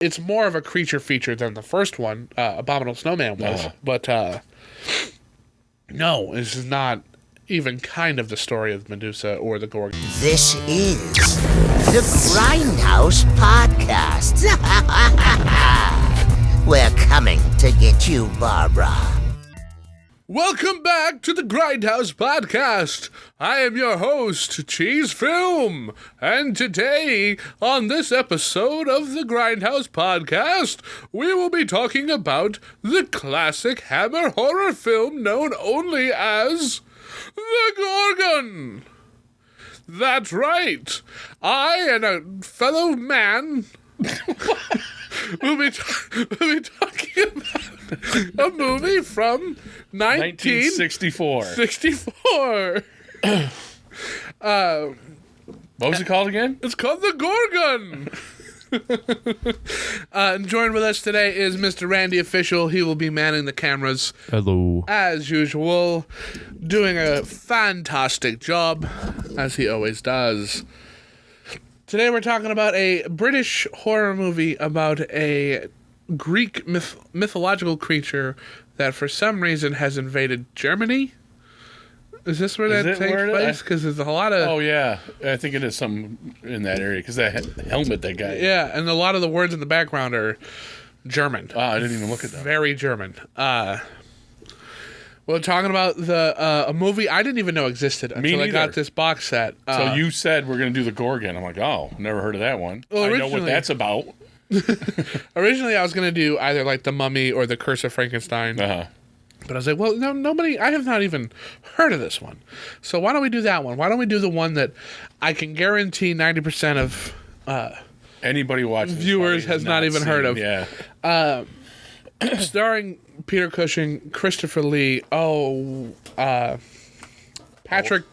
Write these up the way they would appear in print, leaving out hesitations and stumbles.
it's more of a creature feature than the first one, Abominable Snowman was. But no, this is not even kind of the story of Medusa or the Gorgon. This is the Grindhouse Podcast. We're coming to get you, Barbara. Welcome back to the Grindhouse Podcast. I am your host, Cheese Film, and today, on this episode of the Grindhouse Podcast, we will be talking about the classic Hammer horror film known only as The Gorgon. That's right. I and a fellow man we'll be talking about a movie from 1964. What was it called again? It's called The Gorgon. And joined with us today is Mr. Randy Official. He will be manning the cameras. Hello. As usual, doing a fantastic job, as he always does. Today we're talking about a British horror movie about a Greek mythological creature that for some reason has invaded Germany. Is this where that takes place? Because there's a lot of... Oh, yeah. I think it is some in that area, because that helmet that guy... Yeah, and a lot of the words in the background are German. Oh, I didn't even look at that. Very German. We're talking about a movie I didn't even know existed until I got this box set. So you said we're going to do The Gorgon. I'm like, oh, never heard of that one. Well, I know what that's about. Originally, I was going to do either like The Mummy or The Curse of Frankenstein. Uh-huh. But I was like, well, no, nobody, I have not even heard of this one. So why don't we do that one? Why don't we do the one that I can guarantee 90% of anybody watching viewers has not even heard of? Yeah. Starring Peter Cushing, Christopher Lee, Patrick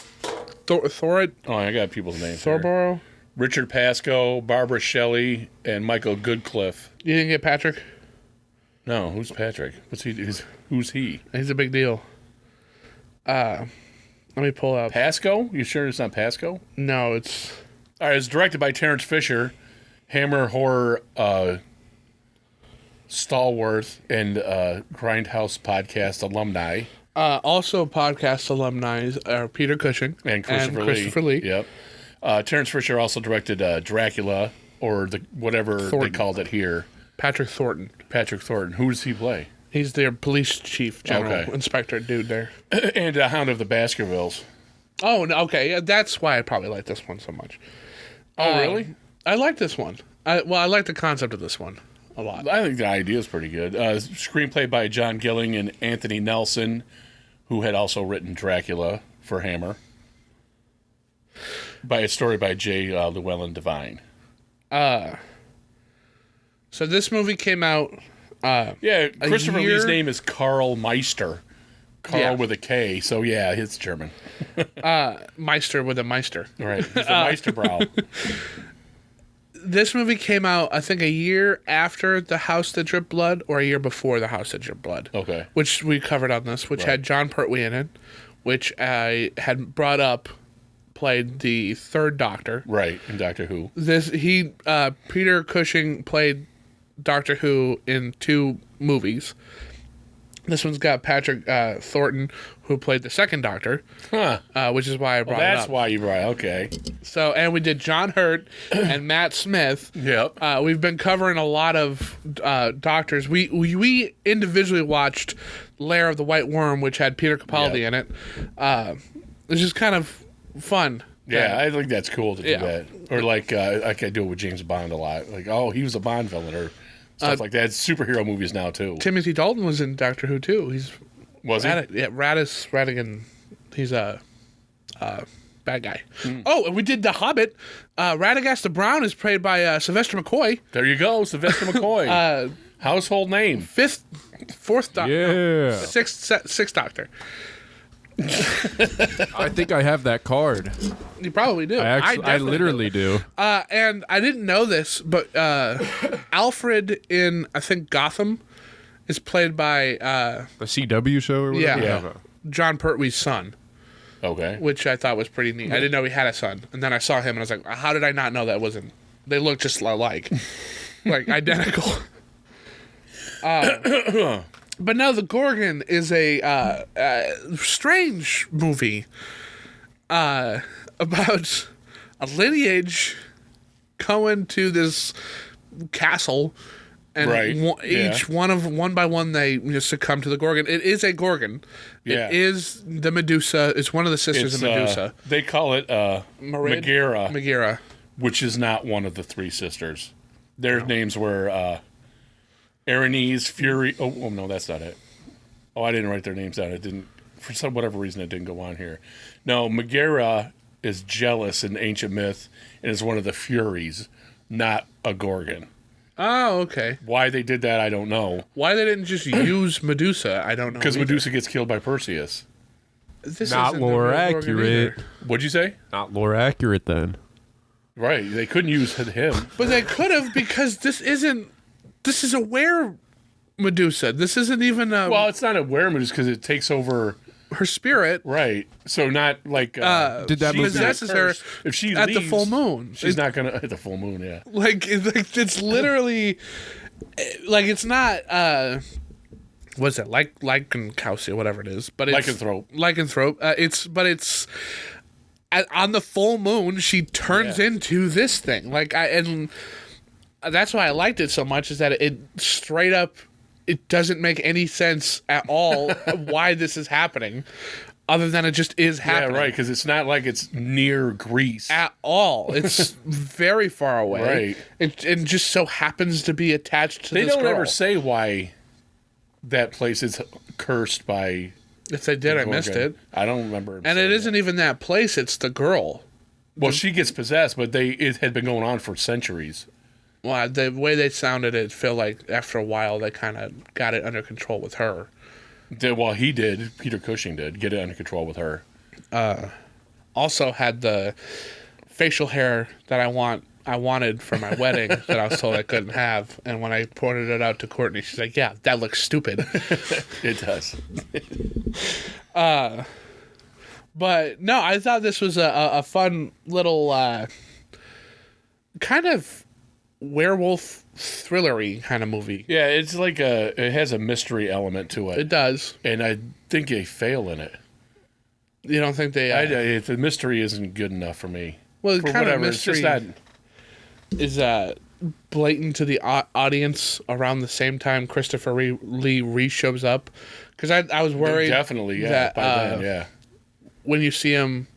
Thorett. Oh, I got people's names Thorborough. here. Richard Pasco, Barbara Shelley, and Michael Goodcliff. You didn't get Patrick? No, who's Patrick? Who's he? He's a big deal. Let me pull up. Pasco? You sure it's not Pasco? No, it's... All right, it's directed by Terence Fisher, Hammer horror stalwart and Grindhouse podcast alumni. Also podcast alumni are Peter Cushing and Christopher Lee. Yep. Terence Fisher also directed Dracula, or whatever Thornton. they called it here. Patrick Thornton. Who does he play? He's their police chief, general inspector dude there. And Hound of the Baskervilles. Oh, no, okay. Yeah, that's why I probably like this one so much. Oh, really? I like this one. I like the concept of this one a lot. I think the idea is pretty good. Screenplay by John Gilling and Anthony Nelson, who had also written Dracula for Hammer. By a story by J. Llewellyn Devine. So this movie came out... Christopher Lee's name is Carl Meister. Carl with a K, so yeah, it's German. Meister with a Meister. Right, he's the Meisterbrow. This movie came out, I think, a year after The House That Dripped Blood, or a year before The House That Dripped Blood. Okay. Which we covered on this, which had John Pertwee in it, which I had brought up, played the third Doctor. Right, in Doctor Who. Peter Cushing played Doctor Who in 2 movies. This one's got Patrick Thornton, who played the second Doctor, which is why I brought it up. That's why you brought it, okay. So, and we did John Hurt and Matt Smith. Yep. We've been covering a lot of Doctors. We individually watched Lair of the White Worm, which had Peter Capaldi in it. It's just kind of fun. Yeah, I think that's cool to do that. Or like I do it with James Bond a lot. Like, oh, he was a Bond villain, or stuff like that. It's superhero movies now, too. Timothy Dalton was in Doctor Who, too. Was he? Yeah, Radis Radigan. He's a bad guy. Oh, and we did The Hobbit. Radagast the Brown is played by Sylvester McCoy. There you go, Sylvester McCoy. Household name. Fourth Doctor. Yeah. Sixth Doctor. I think I have that card. You probably do. I literally do. And I didn't know this, but Alfred in, I think, Gotham is played by... the CW show or whatever? Yeah. John Pertwee's son. Okay. Which I thought was pretty neat. I didn't know he had a son. And then I saw him and I was like, how did I not know that wasn't... They look just alike. like identical. But no, the Gorgon is a strange movie about a lineage going to this castle, and one by one they succumb to the Gorgon. It is a Gorgon. Yeah. It is the Medusa. It's one of the sisters of Medusa. They call it Megara, which is not one of the three sisters. Their names were Erinys, Fury. Oh no, that's not it. Oh, I didn't write their names down. It didn't, for whatever reason, it didn't go on here. No, Megara is jealous in ancient myth and is one of the Furies, not a Gorgon. Oh, okay. Why they did that, I don't know. Why they didn't just use Medusa, I don't know. Because Medusa gets killed by Perseus. This Not isn't the lore real Gorgon accurate. either. What'd you say? Not lore accurate then. Right, they couldn't use him. But they could have, because this is a were Medusa. This isn't even a... Well, it's not a were-Medusa because it takes over... her spirit. Right, so not like... Did that movie possesses her if she at leaves, the full moon. She's not going to... At the full moon, yeah. Like it's literally... Like, it's not... what is it? Lycanthropy, whatever it is. But it's... Lycanthrope. It's... On the full moon, she turns into this thing. And that's why I liked it so much, is that it straight up, it doesn't make any sense at all why this is happening, other than it just is happening. Yeah, right, because it's not like it's near Greece. At all. It's very far away. Right. It just so happens to be attached to this girl. They don't ever say why that place is cursed by... If they did, I missed it. I don't remember. And it isn't even that place, it's the girl. Well, she gets possessed, but it had been going on for centuries. Well, the way they sounded it felt like after a while they kind of got it under control with her. Well, he did. Peter Cushing did get it under control with her. Also had the facial hair that I wanted for my wedding that I was told I couldn't have. And when I pointed it out to Courtney, she's like, "Yeah, that looks stupid." It does. But no, I thought this was a fun little kind of werewolf thrillery kind of movie. Yeah, it's like it has a mystery element to it. It does. And I think they fail in it. You don't think they... the mystery isn't good enough for me. Well, for kind whatever. of mystery is blatant to the audience around the same time Christopher Lee shows up. Because I was worried... Definitely, yeah. That, by then, yeah. When you see him...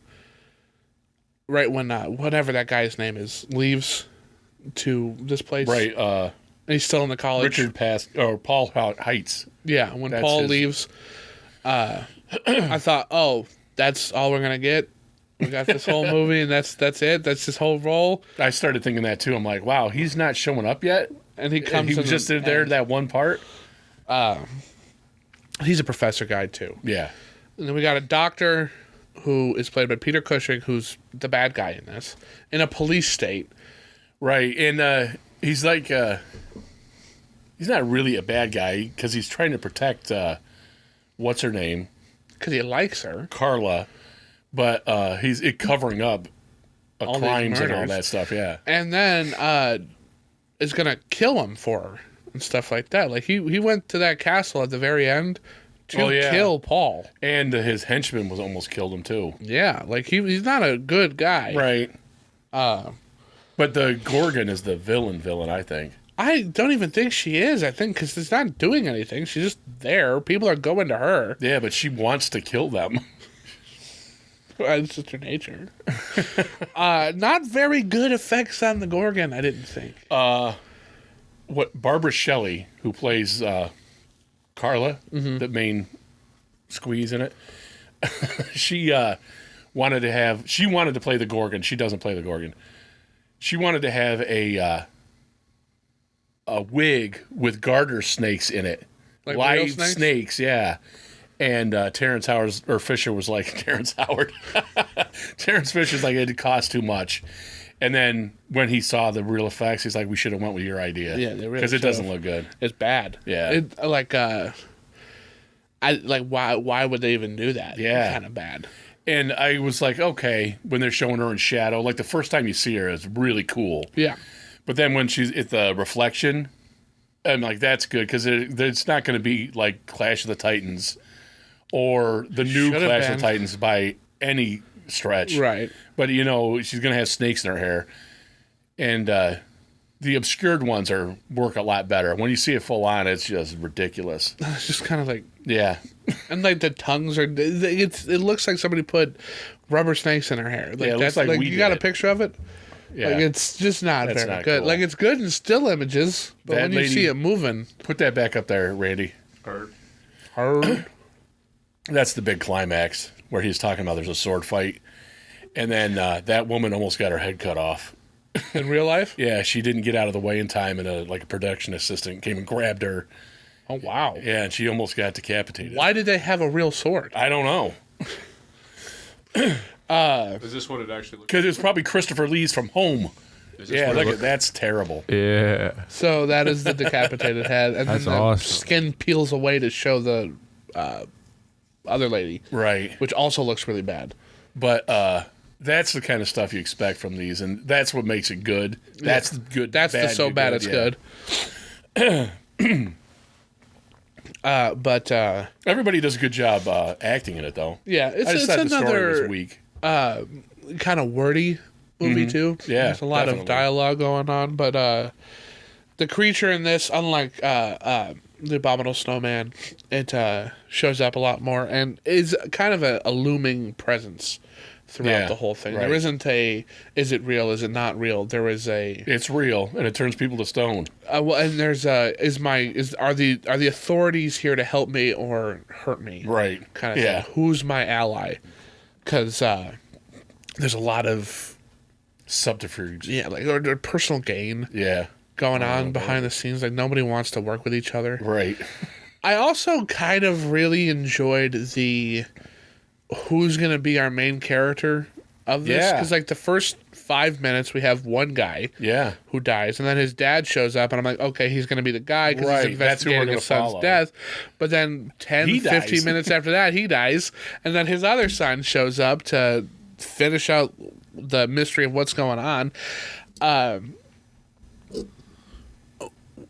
Right when whatever that guy's name is leaves to this place. Right. And he's still in the college. Paul Heights. Yeah, when Paul leaves, I thought, oh, that's all we're going to get? We got this whole movie and that's it? That's his whole role? I started thinking that too. I'm like, wow, he's not showing up yet? And he comes was just there that one part? He's a professor guy too. Yeah. And then we got a doctor who is played by Peter Cushing, who's the bad guy in this, in a police state. Right, and he's like, he's not really a bad guy because he's trying to protect, what's her name? Because he likes her. Carla, but he's covering up all crimes and all that stuff, yeah. And then is going to kill him for her and stuff like that. Like, he went to that castle at the very end to kill Paul. And his henchman was almost killed him, too. Yeah, like, he's not a good guy. Right. But the Gorgon is the villain, I think. I don't even think she is, I think, because she's not doing anything. She's just there. People are going to her. Yeah, but she wants to kill them. It's just her nature. Not very good effects on the Gorgon, I didn't think. Barbara Shelley, who plays Carla, the main squeeze in it, she wanted to play the Gorgon. She doesn't play the Gorgon. She wanted to have a wig with garter snakes in it. Like live snakes? Snakes, yeah. And Terence Fisher was like, Terence Fisher's like, it cost too much. And then when he saw the real effects, he's like, we should have went with your idea. Yeah, they really because it doesn't look good. It's bad. Yeah. Why would they even do that? Yeah. It's kind of bad. And I was like, okay, when they're showing her in shadow, like the first time you see her is really cool. Yeah. But then when she's at the reflection, I'm like, that's good because it's not going to be like Clash of the Titans or the new Should've Clash been. of the Titans by any stretch. Right. But, she's going to have snakes in her hair. And the obscured ones work a lot better. When you see it full on, it's just ridiculous. It's just kind of like... Yeah. And like the tongues are... It looks like somebody put rubber snakes in her hair. Like, Yeah, it looks like we you did got a it. picture of like Yeah. it's just not That's very not good. cool. Like it's good in still images, but That when you lady- see it moving... Put that back up there, Randy. Hard. That's the big climax where he's talking about there's a sword fight. And then that woman almost got her head cut off. In real life? Yeah, she didn't get out of the way in time, and a production assistant came and grabbed her. Oh, wow. Yeah, and she almost got decapitated. Why did they have a real sword? I don't know. Is this what it actually looks Because it was probably Christopher Lee's from Home. Yeah, look at that's terrible. Yeah. So that is the decapitated head. And That's then the awesome. skin peels away to show the other lady, Right. which also looks really bad. But that's the kind of stuff you expect from these, and that's what makes it good. That's the good. That's the so bad it's good. But Everybody does a good job acting in it, though. yeah, I just it's thought the story was another weak. kind of wordy movie too. Yeah, There's a lot definitely. of dialogue going on, but the creature in this, unlike the Abominable Snowman, it shows up a lot more and is kind of a looming presence throughout the whole thing. right. There isn't a is it real, is it not real? There is a It's real, and it turns people to stone. well, and there's are the authorities here to help me or hurt me? Right. Kind of Yeah. thing. Who's my ally? Because there's a lot of Subterfuge. or personal gain Yeah. going on behind the scenes. Like nobody wants to work with each other. Right. I also kind of really enjoyed the who's going to be our main character of this. Yeah. Because like the first 5 minutes we have one guy Yeah. who dies, and then his dad shows up, and I'm like, okay, he's going to be the guy because Right, he's that's who we're investigating gonna his son's follow. death. But then 10, He 15 dies. minutes after that, he dies, and then his other son shows up to finish out the mystery of what's going on.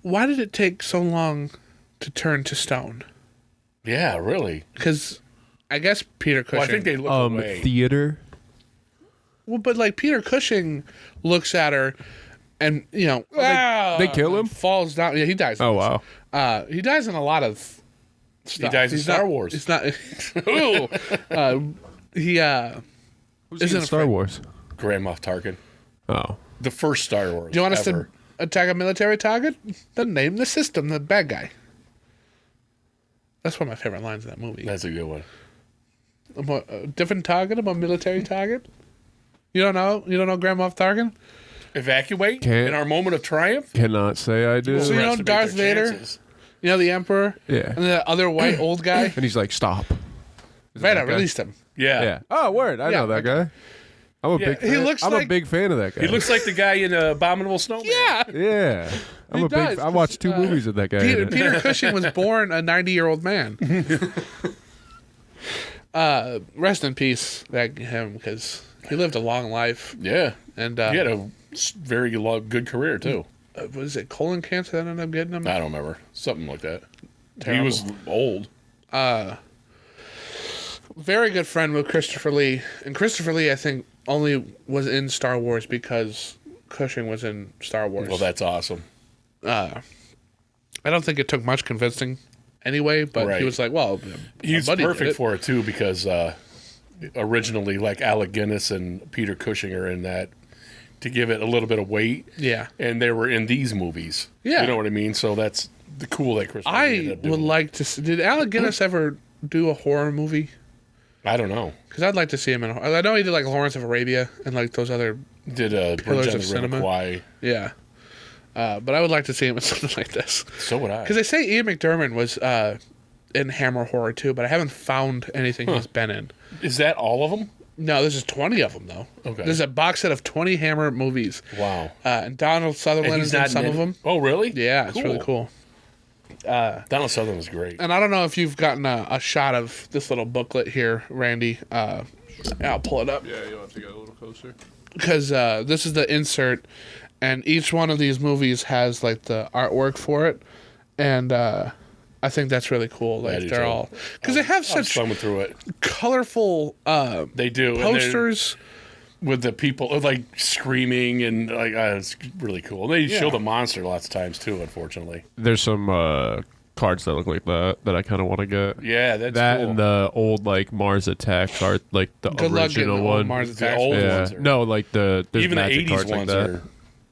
Why did it take so long to turn to stone? Yeah. Really. Because I guess Peter Cushing... Well, I think they look away. Theater. Well, but like Peter Cushing looks at her, and They kill him? falls down. Yeah, he dies. in Oh this. wow. He dies in a lot of stuff. He dies in He's Star not- Wars. It's not. Ooh. He Who's Isn't in a Star friend. Wars? Grand Moff Tarkin. Oh. The first Star Wars. Do you want us ever. to attack a military target? Then name the system the bad guy. That's one of my favorite lines in that movie. That's a good one. A different target, a more military target. You don't know? You don't know Grand Moff Tarkin? Evacuate Can't- in our moment of triumph. Cannot say I do. So you know Underestimate Darth their Vader? chances. You know the Emperor? Yeah. And the other white old guy? And he's like, stop. Is it Vader that guy? released him. Yeah. Yeah. Oh, word. I know that guy. I'm a big He fan. looks I'm like- a big fan of that guy. He looks like the guy in Abominable Snowman. Yeah. Yeah. I'm He a big does, I watched two movies with that guy. in it. Peter Cushing was born a 90-year-old man. Rest in peace, him, because he lived a long life. Yeah. And He had a very good career, too. was it colon cancer that ended up getting him? I don't remember. Something like that. Terrible. He was old. Very good friend with Christopher Lee. And Christopher Lee, I think, only was in Star Wars because Cushing was in Star Wars. Well, that's awesome. I don't think it took much convincing anyway, but Right. he was like, well, He's my buddy did perfect it. for it, too, because originally, like, Alec Guinness and Peter Cushing are in that to give it a little bit of weight. Yeah. And they were in these movies. Yeah. You know what I mean? So that's the cool that Christopher Lee ended I up would doing. like to see, did Alec Guinness ever do a horror movie? I don't know. Because I'd like to see him in. I know he did like Lawrence of Arabia and like those other. Did Pillars Bridge on of the River Cinema? Kwai. Yeah. But I would like to see him in something like this. So would I. Because they say Ian McDiarmid was in Hammer Horror too, but I haven't found anything he's been in. Is that all of them? No, there's just 20 of them though. Okay. There's a box set of 20 Hammer movies. Wow. And Donald Sutherland is in some of them. Oh, really? Yeah, it's really cool. Donald Sutherland was great. And I don't know if you've gotten a shot of this little booklet here, Randy. I'll pull it up. Yeah, you'll have to get a little closer. Because this is the insert, and each one of these movies has like the artwork for it, and I think that's really cool. Like they're all because they have such through it. Colorful. They do posters with the people like screaming and like it's really cool. They show the monster lots of times too. Unfortunately, there's some cards that look like that I kind of want to get. Yeah, that's that cool. And the old like Mars Attack card, like the original one. Mars Attack. The old ones. No, like there's even the magic 80s cards ones like that. are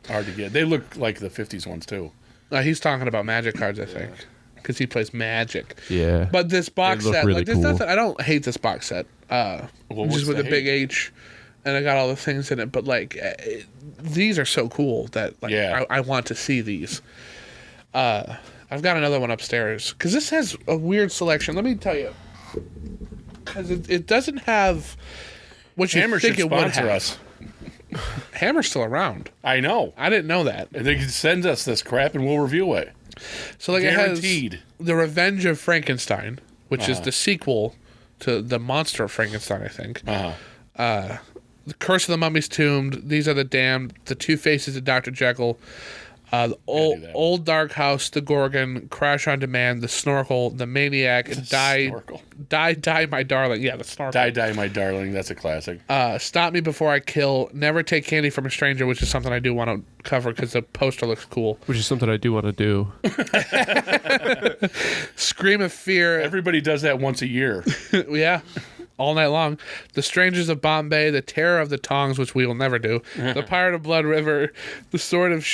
hard to get. They look like the 50s ones too. He's talking about Magic cards, I think, because he plays Magic. Yeah. But this box set, really like, there's cool. nothing. I don't hate this box set. Just with the big H, and I got all the things in it. But like, these are so cool that like I want to see these. I've got another one upstairs because this has a weird selection. Let me tell you, because it doesn't have what you Hammer think should it would sponsor have. us. Hammer's still around. I know. I didn't know that. They can send us this crap and we'll review it. So like Guaranteed. it has The Revenge of Frankenstein, which is the sequel to the Monster of Frankenstein, I think. The Curse of the Mummy's Tomb, These Are the Damned, The Two Faces of Dr. Jekyll, the old Dark House, The Gorgon, Crash on Demand, The Snorkel, The Maniac, Die, My Darling. Yeah, The Snorkel. Die, My Darling. That's a classic. Stop Me Before I Kill, Never Take Candy from a Stranger, which is something I do want to cover because the poster looks cool. Which is something I do want to do. Scream of Fear. Everybody does that once a year. Yeah. All night long. The Strangers of Bombay, The Terror of the Tongs, which we will never do. The Pirate of Blood River, The Sword of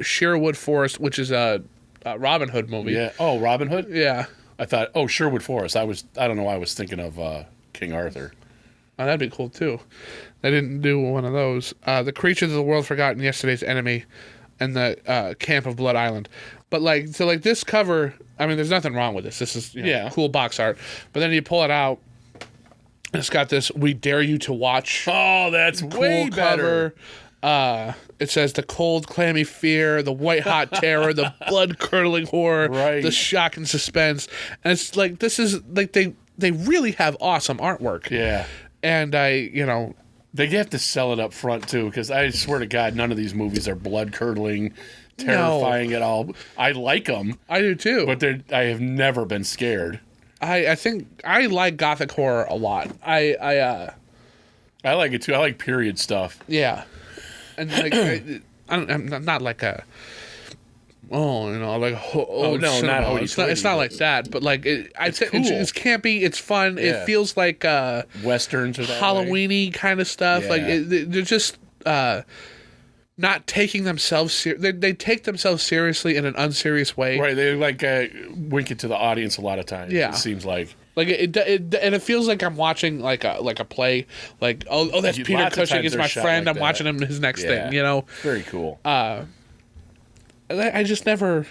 Sherwood Forest, which is a Robin Hood movie. Yeah. Oh, Robin Hood? Yeah. I thought, Sherwood Forest. I don't know why I was thinking of King Arthur. Oh, that'd be cool too. They didn't do one of those. The Creatures of the World Forgotten, Yesterday's Enemy, and the Camp of Blood Island. But like this cover, I mean, there's nothing wrong with this. This is cool box art. But then you pull it out. It's got this "We Dare You to Watch." Oh, that's cool way better. Cover. It says the cold, clammy fear, the white hot terror, the blood curdling horror, the shock and suspense. And it's like this is like they really have awesome artwork. Yeah. And they have to sell it up front too, because I swear to God, none of these movies are blood curdling, terrifying at all. I like them. I do too. But I have never been scared. I think I like gothic horror a lot. I like it too. I like period stuff. Yeah, and like I'm not like a not it's not like that. But like it's campy. It's fun. Yeah. It feels like westerns or Halloween-y kind of stuff. Yeah. Like they're just not taking themselves they take themselves seriously in an unserious way. Right, they like wink it to the audience a lot of times. Yeah, it seems like it and it feels like I'm watching like a play. Like that's Peter Cushing. It's my friend. I'm watching him his next thing. Very cool. I just never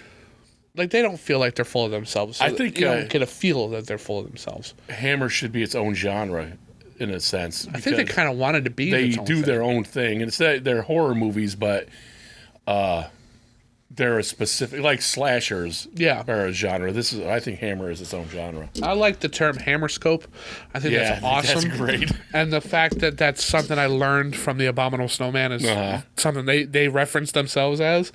like they don't feel like they're full of themselves. So I think you don't get a feel that they're full of themselves. Hammer should be its own genre. In a sense, I think they kind of wanted to be. They do their own thing, and it's that they're horror movies, but they're a specific like slashers. Yeah, are a genre. I think Hammer is its own genre. I like the term hammerscope. I think that's awesome. That's great. And the fact that that's something I learned from the Abominable Snowman is something they reference themselves as.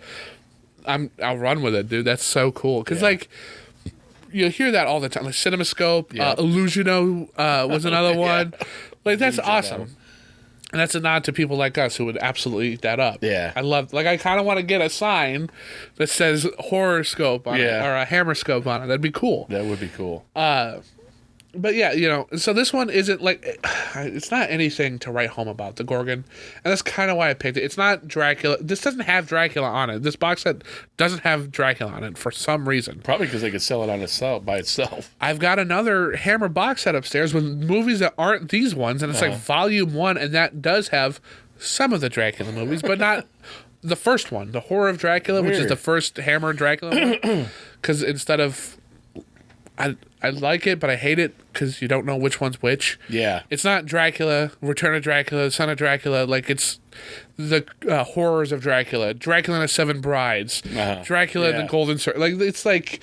I'll run with it, dude. That's so cool because like. You hear that all the time, like CinemaScope, Illusiono was another one. Like that's awesome, and that's a nod to people like us who would absolutely eat that up. Yeah, I love. Like I kind of want to get a sign that says Horrorscope on it or a Hammerscope on it. That'd be cool. That would be cool. But yeah, so this one isn't like it's not anything to write home about, the Gorgon, and that's kind of why I picked it. It's not Dracula. This doesn't have Dracula on it. This box set doesn't have Dracula on it for some reason. Probably because they could sell it on itself by itself. I've got another Hammer box set upstairs with movies that aren't these ones, and it's like Volume 1, and that does have some of the Dracula movies, but not the first one, The Horror of Dracula, which is the first Hammer Dracula one. Because instead of I like it, but I hate it because you don't know which one's which. Yeah. It's not Dracula, Return of Dracula, Son of Dracula. Like, it's the Horrors of Dracula, Dracula and the Seven Brides, Dracula and the Golden Circle. Like, it's like,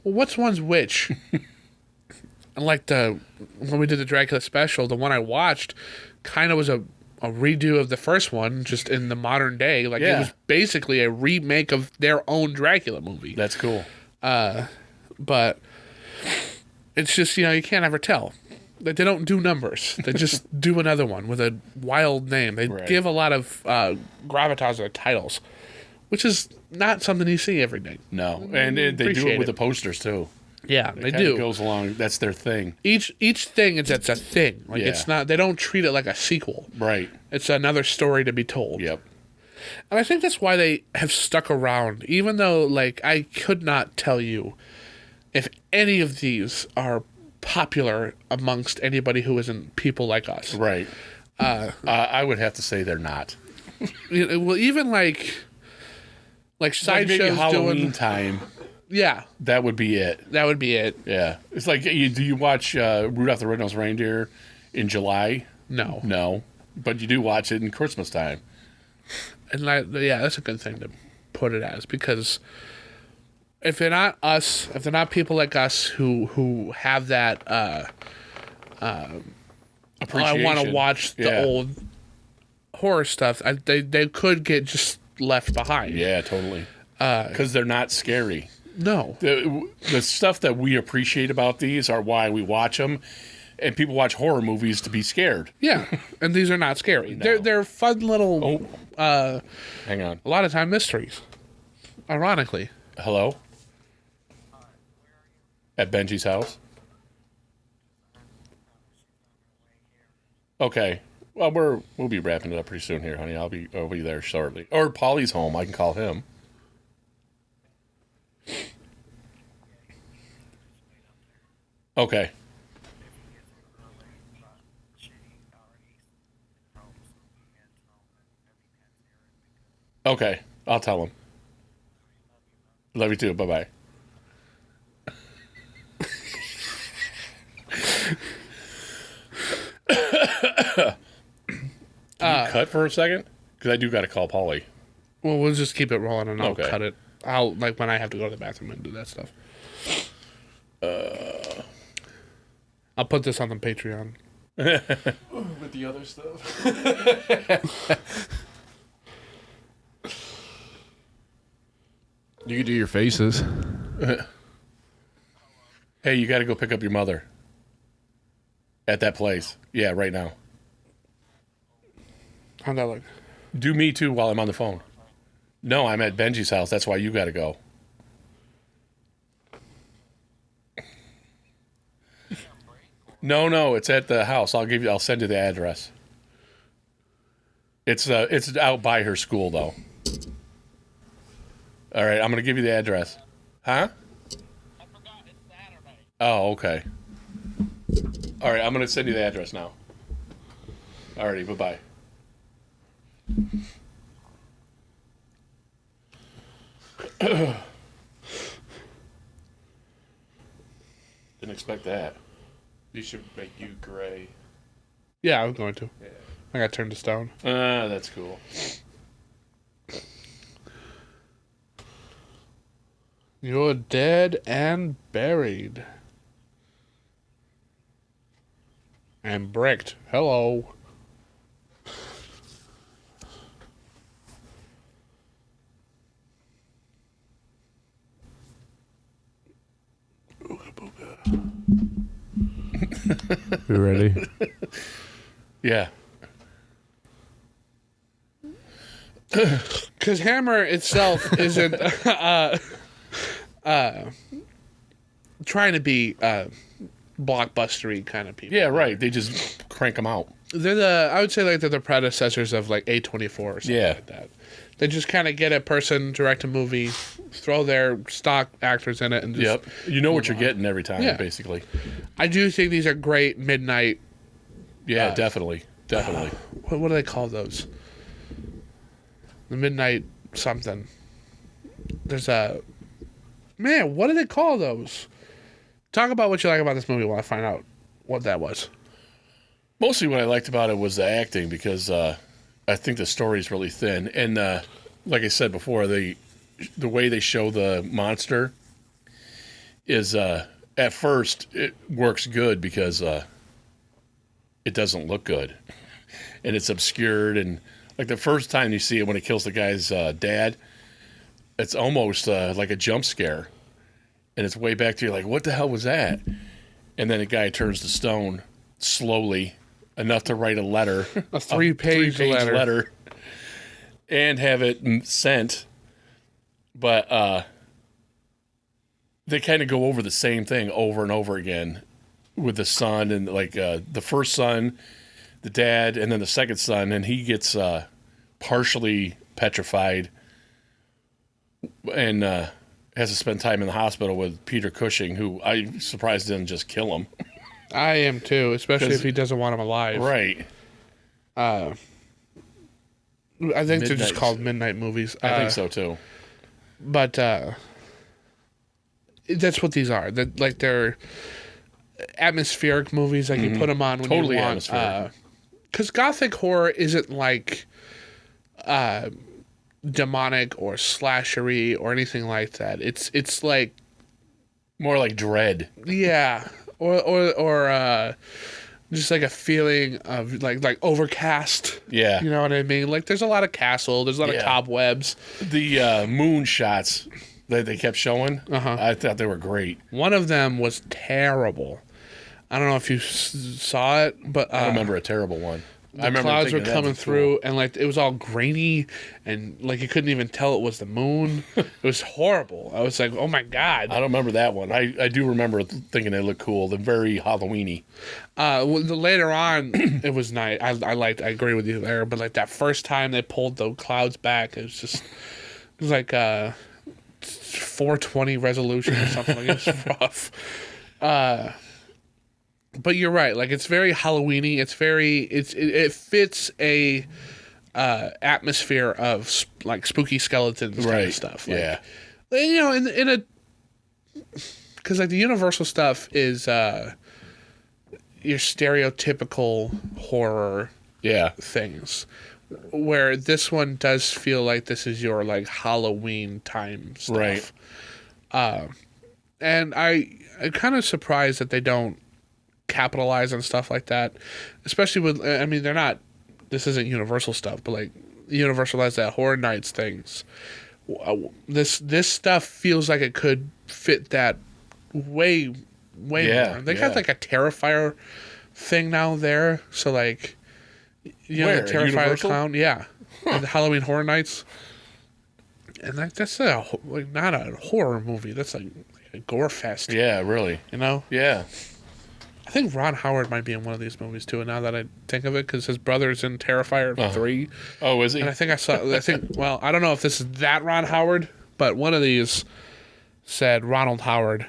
well, what's one's which? And like when we did the Dracula special, the one I watched kind of was a redo of the first one, just in the modern day. Like, it was basically a remake of their own Dracula movie. That's cool. But it's just, you can't ever tell. Like, they don't do numbers. They just do another one with a wild name. They give a lot of gravitas to their titles, which is not something you see every day. No, and they do it with the posters too. Yeah, they do. It goes along. That's their thing. Each thing it's a thing. Like, it's not. They don't treat it like a sequel. Right. It's another story to be told. Yep. And I think that's why they have stuck around, even though, like, I could not tell you if any of these are popular amongst anybody who isn't people like us. Right. I would have to say they're not. Well, even like sideshows Halloween time. Yeah. That would be it. That would be it. Yeah. It's like, do you watch Rudolph the Red-Nosed Reindeer in July? No. No. But you do watch it in Christmas time. And that's a good thing to put it as, because if they're not us, if they're not people like us who have that Appreciation. I want to watch the old horror stuff, they could get just left behind. Yeah, totally. Because they're not scary. No. The stuff that we appreciate about these are why we watch them. And people watch horror movies to be scared. Yeah, and these are not scary. No. They're fun little. Hang on. A lot of time mysteries. Ironically. Hello? At Benji's house? Okay. Well, we'll be wrapping it up pretty soon here, honey. I'll be there shortly. Or Polly's home. I can call him. Okay. Okay. I'll tell him. Love you too. Bye-bye. Can you cut for a second? Because I do got to call Polly. Well, we'll just keep it rolling, and I'll Okay. cut it. I'll, like, when I have to go to the bathroom and do that stuff. I'll put this on the Patreon. With the other stuff. You can do your faces. Hey, you got to go pick up your mother. At that place. Yeah, right now. How'd that look? Do me too while I'm on the phone. No, I'm at Benji's house. That's why you got to go. No, it's at the house. I'll send you the address. It's out by her school though. All right, I'm gonna give you the address. Huh? I forgot it's Saturday. Oh, okay. All right, I'm gonna send you the address now. Alrighty, bye-bye. Didn't expect that. You should make you gray. Yeah, I was going to. Yeah. I got turned to stone. That's cool. You're dead and buried. And bricked. Hello. You ready? Yeah. Because Hammer itself isn't trying to be blockbustery kind of people. Yeah, right. They just crank them out. I would say like they're the predecessors of like A24 or something like that. They just kind of get a person, direct a movie, throw their stock actors in it, and just Yep. You know what you're getting every time, basically. I do think these are great midnight. Yeah, definitely. Definitely. What do they call those? The midnight something. There's a... Man, what do they call those? Talk about what you like about this movie while I find out what that was. Mostly what I liked about it was the acting, because I think the story's really thin. And like I said before, the way they show the monster is, at first, it works good because it doesn't look good. and it's obscured, and like the first time you see it when it kills the guy's dad, it's almost like a jump scare, and it's way back to you like, what the hell was that? And then the guy turns to stone slowly enough to write a letter, a three-page letter, and have it sent. But they kind of go over the same thing over and over again with the son, and like the first son, the dad, and then the second son, and he gets partially petrified and has to spend time in the hospital with Peter Cushing, who I'm surprised didn't just kill him. I am too, especially if he doesn't want him alive. Right. I think they're just called midnight movies. I think so too. But that's what these are. They're atmospheric movies. Like you put them on when totally you want. atmospheric. Because gothic horror isn't like demonic or slashery or anything like that. It's like more like dread. Yeah, or just like a feeling of like Overcast. Yeah, you know what I mean. Like there's a lot of castle. There's a lot of cobwebs. The moon shots that they kept showing, I thought they were great. One of them was terrible. I don't know if you saw it, but I remember a terrible one. The clouds were coming through, and like it was all grainy, and like you couldn't even tell it was the moon. It was horrible. I was like, "Oh my god!" I don't remember that one. I do remember thinking they looked cool. They're very Halloweeny. Later on, it was nice. I I agree with you there, but like that first time they pulled the clouds back, it was like 420 resolution or something. Like it was rough. But you're right. Like it's very Halloweeny. It fits a atmosphere of like spooky skeletons kind of stuff. Like, yeah. You know, in a because like the Universal stuff is your stereotypical horror things, where this one does feel like this is your like Halloween time stuff. Right. And I'm kind of surprised that they don't capitalize on stuff like that, especially with, I mean, they're not, this isn't Universal stuff, but like Universal has that Horror Nights things. This stuff feels like it could fit that way more. They got like a Terrifier thing now there, so like, you know, the Terrifier Universal? clown, and the Halloween Horror Nights, and like that's not a horror movie. That's like a gore fest. Yeah, really. You know. Yeah. I think Ron Howard might be in one of these movies too. Now that I think of it, because his brother's in Terrifier 3. Oh, is he? And I think well, I don't know if this is that Ron Howard, but one of these said Ronald Howard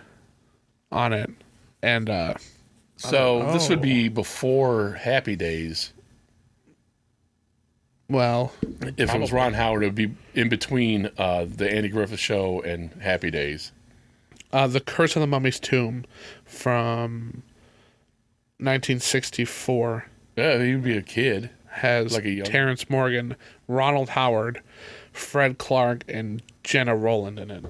on it, and this would be before Happy Days. Well, if it was Ron Howard, it would be in between the Andy Griffith Show and Happy Days. The Curse of the Mummy's Tomb from 1964. Yeah, he'd be a kid. Has like a young... Terrence Morgan, Ronald Howard, Fred Clark, and Jenna Rowland in it.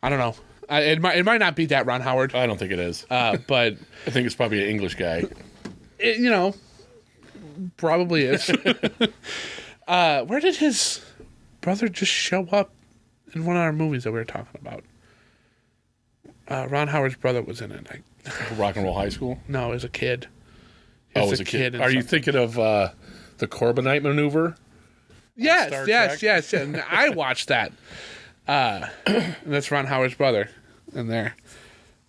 I don't know. It might not be that Ron Howard. I don't think it is. But I think it's probably an English guy. Probably is. Where did his brother just show up in one of our movies that we were talking about? Ron Howard's brother was in it. Rock and Roll High School? No, as a kid. He was a kid. Are you thinking of the Corbinite Maneuver? Yes. And I watched that. That's Ron Howard's brother in there.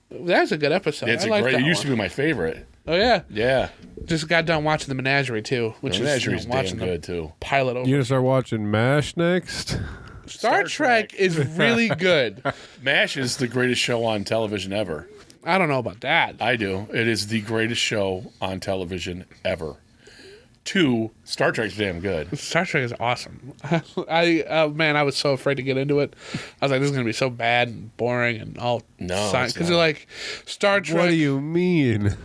That's a good episode. It used to be my favorite. Oh, yeah? Yeah. Just got done watching The Menagerie, too. The Menagerie's damn good, too. Pilot over. You gonna start watching MASH next? Star Trek is really good. MASH is the greatest show on television ever. I don't know about that. I do. It is the greatest show on television ever. 2, Star Trek's damn good. Star Trek is awesome. I was so afraid to get into it. I was like, this is going to be so bad and boring and all. No, because they're like, Star Trek. What do you mean?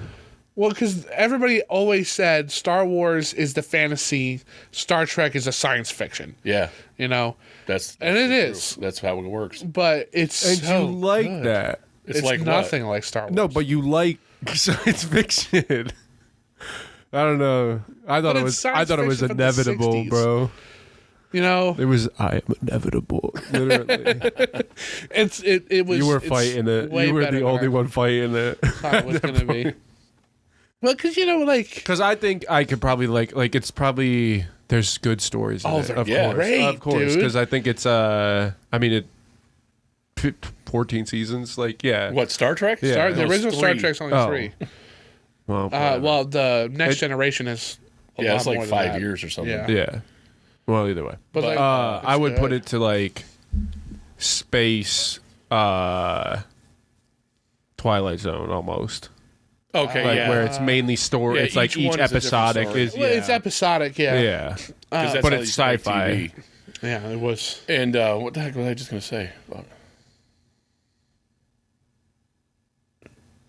Well, because everybody always said Star Wars is the fantasy, Star Trek is a science fiction. Yeah. You know? That's and it is. That's how it works. But it's and so you like good. that. It's like nothing like Star Wars. No, but you like science fiction. I don't know. I thought But it it's was. I science thought it was fiction from the inevitable, 60s. bro. You know, It was. I am inevitable. Literally, it was. you were it's fighting it. way You were better the than only I one fighting it. thought it was gonna be. Well, because like. Because I think I could probably like. It's probably there's good stories. In Oh, it, they're of course, great, of course. dude. Because I think it's. I mean, 14 seasons. Like, yeah. What, Star Trek? Yeah. The original Star Trek's only Oh. 3. Well, whatever. Well, the Next Generation is. Yeah, it's like more than 5 that. years or something. Yeah. yeah. Well, either way. But like, I would it's put good. it to like space Twilight Zone almost. Okay, Like yeah. where it's mainly story. Yeah, it's like each each one is a different episodic story. is Well, it's episodic, yeah. yeah. 'Cause that's but how it's these make sci-fi. TV. Yeah, it was. And what the heck was I just going to say?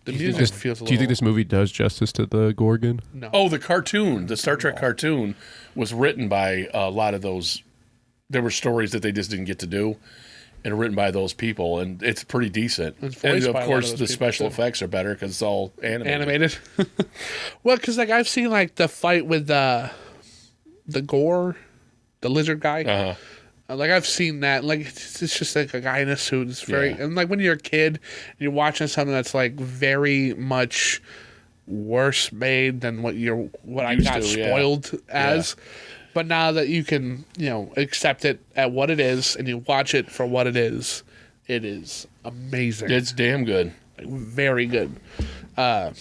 The Do you music think this- feels a Do you think little- this movie does justice to the Gorgon? No. Oh, the cartoon, the Star Trek cartoon was written by a lot of those. There were stories that they just didn't get to do, and written by those people, and it's pretty decent. It's And voiced of by a lot course, of the those people, special too. effects are better because it's all animated. Animated. Well, because like I've seen like the fight with the Gore, the lizard guy. Uh-huh. Like I've seen that. Like it's just like a guy in a suit. It's very Yeah. and like when you're a kid, and you're watching something that's like very much worse made than what I Used got to, yeah. spoiled as. But now that you can, accept it at what it is, and you watch it for what it is amazing. It's damn good. Like, very good. And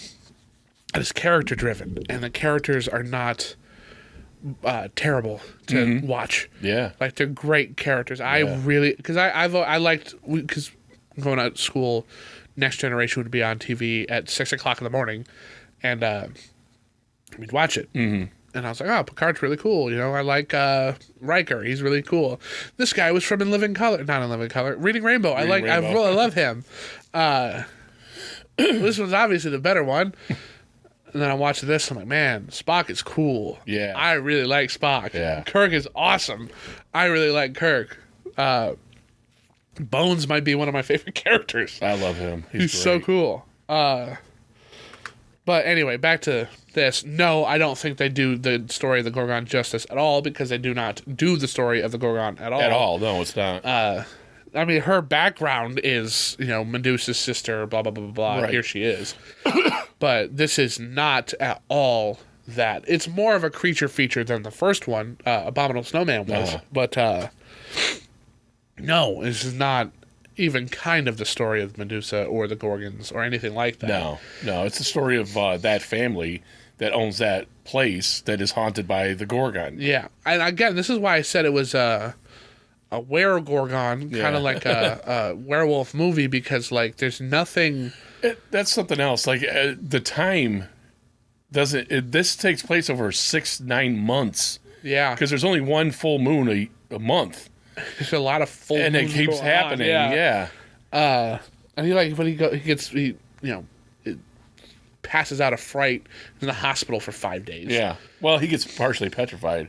it's character driven, and the characters are not terrible to watch. Yeah. Like they're great characters. I really because I liked because going out to school, Next Generation would be on TV at 6:00 in the morning, and we'd watch it. Mm-hmm. And I was like, oh, Picard's really cool. I like Riker. He's really cool. This guy was from In Living Color, not In Living Color, Reading Rainbow. I Rainbow. really love him. This one's obviously the better one. And then I watched this. I'm like, man, Spock is cool. Yeah. I really like Spock. Yeah. Kirk is awesome. I really like Kirk. Bones might be one of my favorite characters. I love him. He's so great. cool. But anyway, back to this. No, I don't think they do the story of the Gorgon justice at all because they do not do the story of the Gorgon at all. At all. No, it's not. I mean, her background is, Medusa's sister, blah, blah, blah, blah, blah. Right. Here she is. But this is not at all that. It's more of a creature feature than the first one, Abominable Snowman was. Uh-huh. But, no, this is not even kind of the story of Medusa or the Gorgons or anything like that. No. It's the story of that family that owns that place that is haunted by the Gorgon. Yeah. And again, this is why I said it was a were-gorgon, kind of like a werewolf movie, because, like, there's nothing... That's something else. Like, the time doesn't... this takes place over 6-9 months. Yeah. Because there's only one full moon a month. There's a lot of full And it moons keeps going happening. on, Yeah. And he like when it passes out of fright in the hospital for 5 days. Yeah. Well, he gets partially petrified.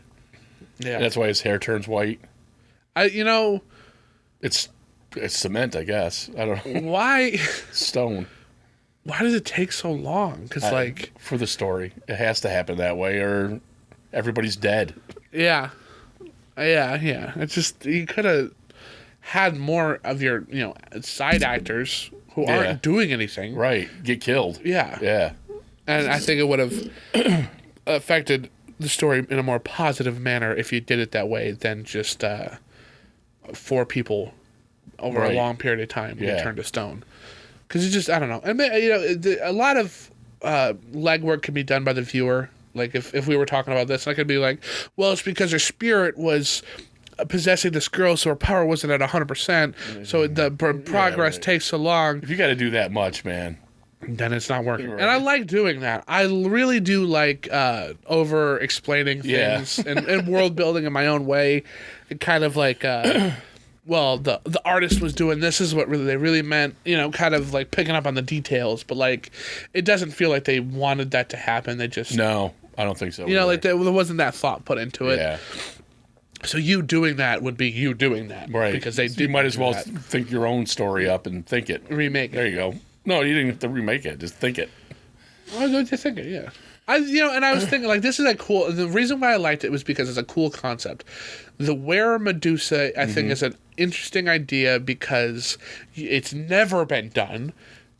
Yeah. That's why his hair turns white. It's cement, I guess. I don't know. Why Stone. why does it take so long? Because For the story. It has to happen that way or everybody's dead. yeah. It's just you could have had more of your side actors who Yeah. aren't doing anything. Right. Get killed. Yeah. Yeah. And I think it would have affected the story in a more positive manner if you did it that way than just 4 people over a Right. long period of time Yeah. get turned to stone. Because it's just, I don't know. I mean, a lot of legwork can be done by the viewer. Like if we were talking about this, I could be like, well, it's because her spirit was possessing this girl, so her power wasn't at 100%. So the progress right. takes so long. If you got to do that much, man. Then it's not working. Right. And I like doing that. I really do like over explaining Yeah. things and world building in my own way. And kind of like, well, the artist was doing this is what they really meant, kind of like picking up on the details. But like, it doesn't feel like they wanted that to happen. They just, No, I don't think so. like there wasn't that thought put into it. Yeah. So you doing that would be you doing that. Right. Because they So did you might as well think your own story up and think it. remake There it. you go. No, you didn't have to remake it. Just think it. I was going to think it, yeah. And I was thinking, like, this is a cool... The reason why I liked it was because it's a cool concept. The Were Medusa, I think, is an interesting idea because it's never been done.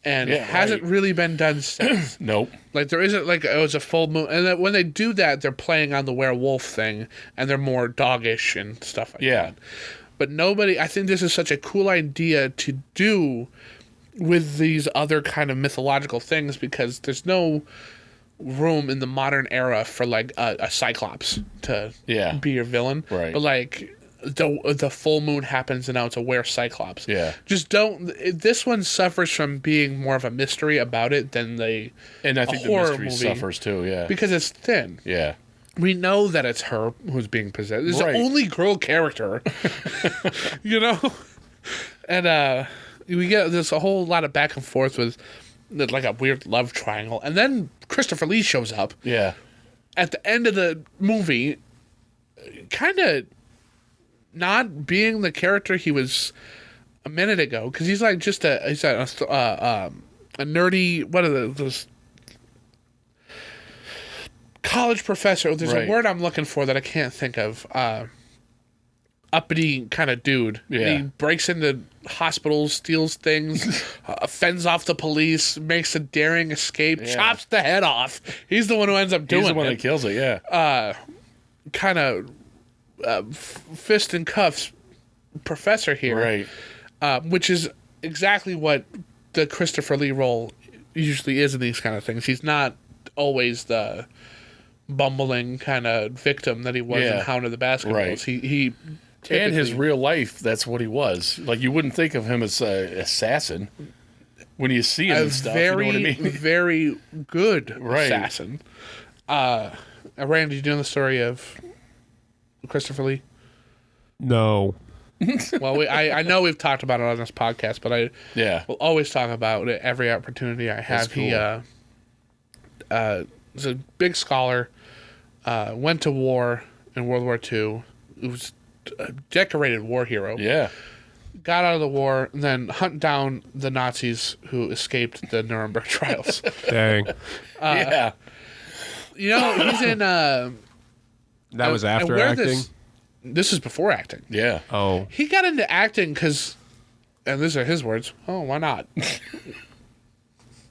And it hasn't really been done since. Nope. Like, there isn't, like, it was a full moon. And then when they do that, they're playing on the werewolf thing, and they're more doggish and stuff like that. But I think this is such a cool idea to do with these other kind of mythological things because there's no room in the modern era for, like, a Cyclops to be your villain. Right. But, like... The full moon happens and now it's a Cyclops. Yeah. Just don't. This one suffers from being more of a mystery about it than and I think the mystery suffers too. Yeah. Because it's thin. Yeah. We know that it's her who's being possessed. It's the only girl character. And we get there's a whole lot of back and forth with like a weird love triangle, and then Christopher Lee shows up. Yeah. At the end of the movie, kind of. Not being the character he was a minute ago, because he's like just a nerdy. What are those college professor? There's a word I'm looking for that I can't think of. Uppity kind of dude. Yeah. He breaks into hospitals, steals things, fends off the police, makes a daring escape, chops the head off. He's the one who ends up doing it. He's the one that kills it. Yeah. Kind of. Fist and cuffs professor here, right? Which is exactly what the Christopher Lee role usually is in these kind of things. He's not always the bumbling kind of victim that he was in Hound of the Baskervilles. Right. He and his real life, that's what he was. Like, you wouldn't think of him as an assassin when you see him and stuff. Very, you know what I mean? very good assassin. Randy, you know the story of Christopher Lee? No. Well, I know we've talked about it on this podcast, but I will always talk about it every opportunity I have. Cool. He was a big scholar, went to war in World War II. He was a decorated war hero. Yeah. Got out of the war, and then hunt down the Nazis who escaped the Nuremberg trials. Dang. He's in... That was after acting? This is before acting. Yeah. Oh. He got into acting because, and these are his words, why not?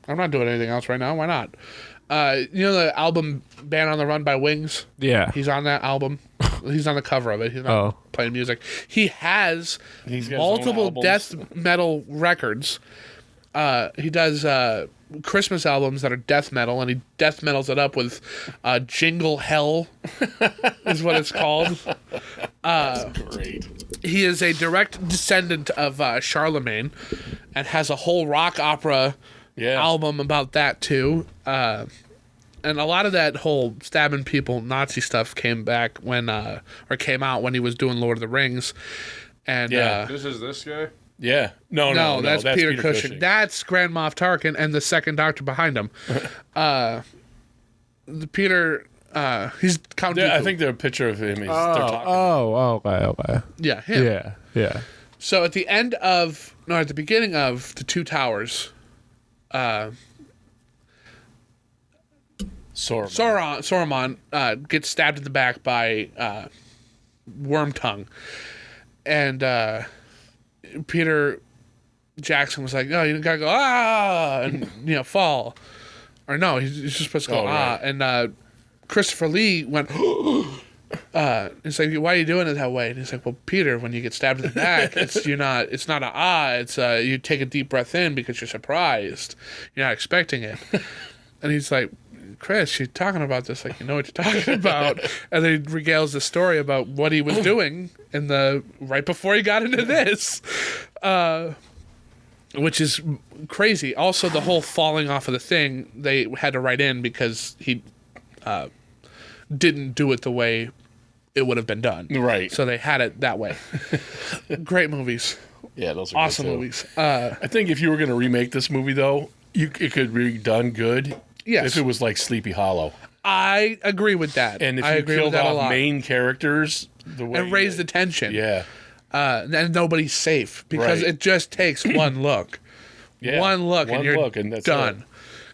I'm not doing anything else right now. Why not? The album Band on the Run by Wings? Yeah. He's on that album. He's on the cover of it. He's not playing music. He has multiple death metal records. He does Christmas albums that are death metal, and he death metals it up with Jingle Hell is what it's called. That's great. He is a direct descendant of Charlemagne and has a whole rock opera album about that too. And a lot of that whole stabbing people Nazi stuff came out when he was doing Lord of the Rings. And this is this guy? Yeah. No, that's Peter Cushing. That's Grand Moff Tarkin and the second Doctor behind him. He's Count Dooku. I think there's a picture of him. Okay. Yeah, him. Yeah. So at the beginning of The Two Towers, Sauron gets stabbed in the back by Wormtongue, and Peter Jackson was like, "No, you gotta go and fall," or no, he's just supposed to go right. And Christopher Lee went. It's like, why are you doing it that way? And he's like, well, Peter, when you get stabbed in the back, it's not a it's you take a deep breath in because you're surprised, you're not expecting it. And he's like, Chris, you're talking about this like you know what you're talking about. And then he regales the story about what he was doing right before he got into this, which is crazy. Also, the whole falling off of the thing they had to write in because he didn't do it the way it would have been done. Right. So they had it that way. Great movies. Yeah, those are awesome good too. movies. I think if you were going to remake this movie, though, it could be done good. Yes. If it was like Sleepy Hollow. I agree with that. And if you killed off main characters the way and raised the tension. Yeah. And nobody's safe because it just takes one look. Yeah. One look and you're and that's done.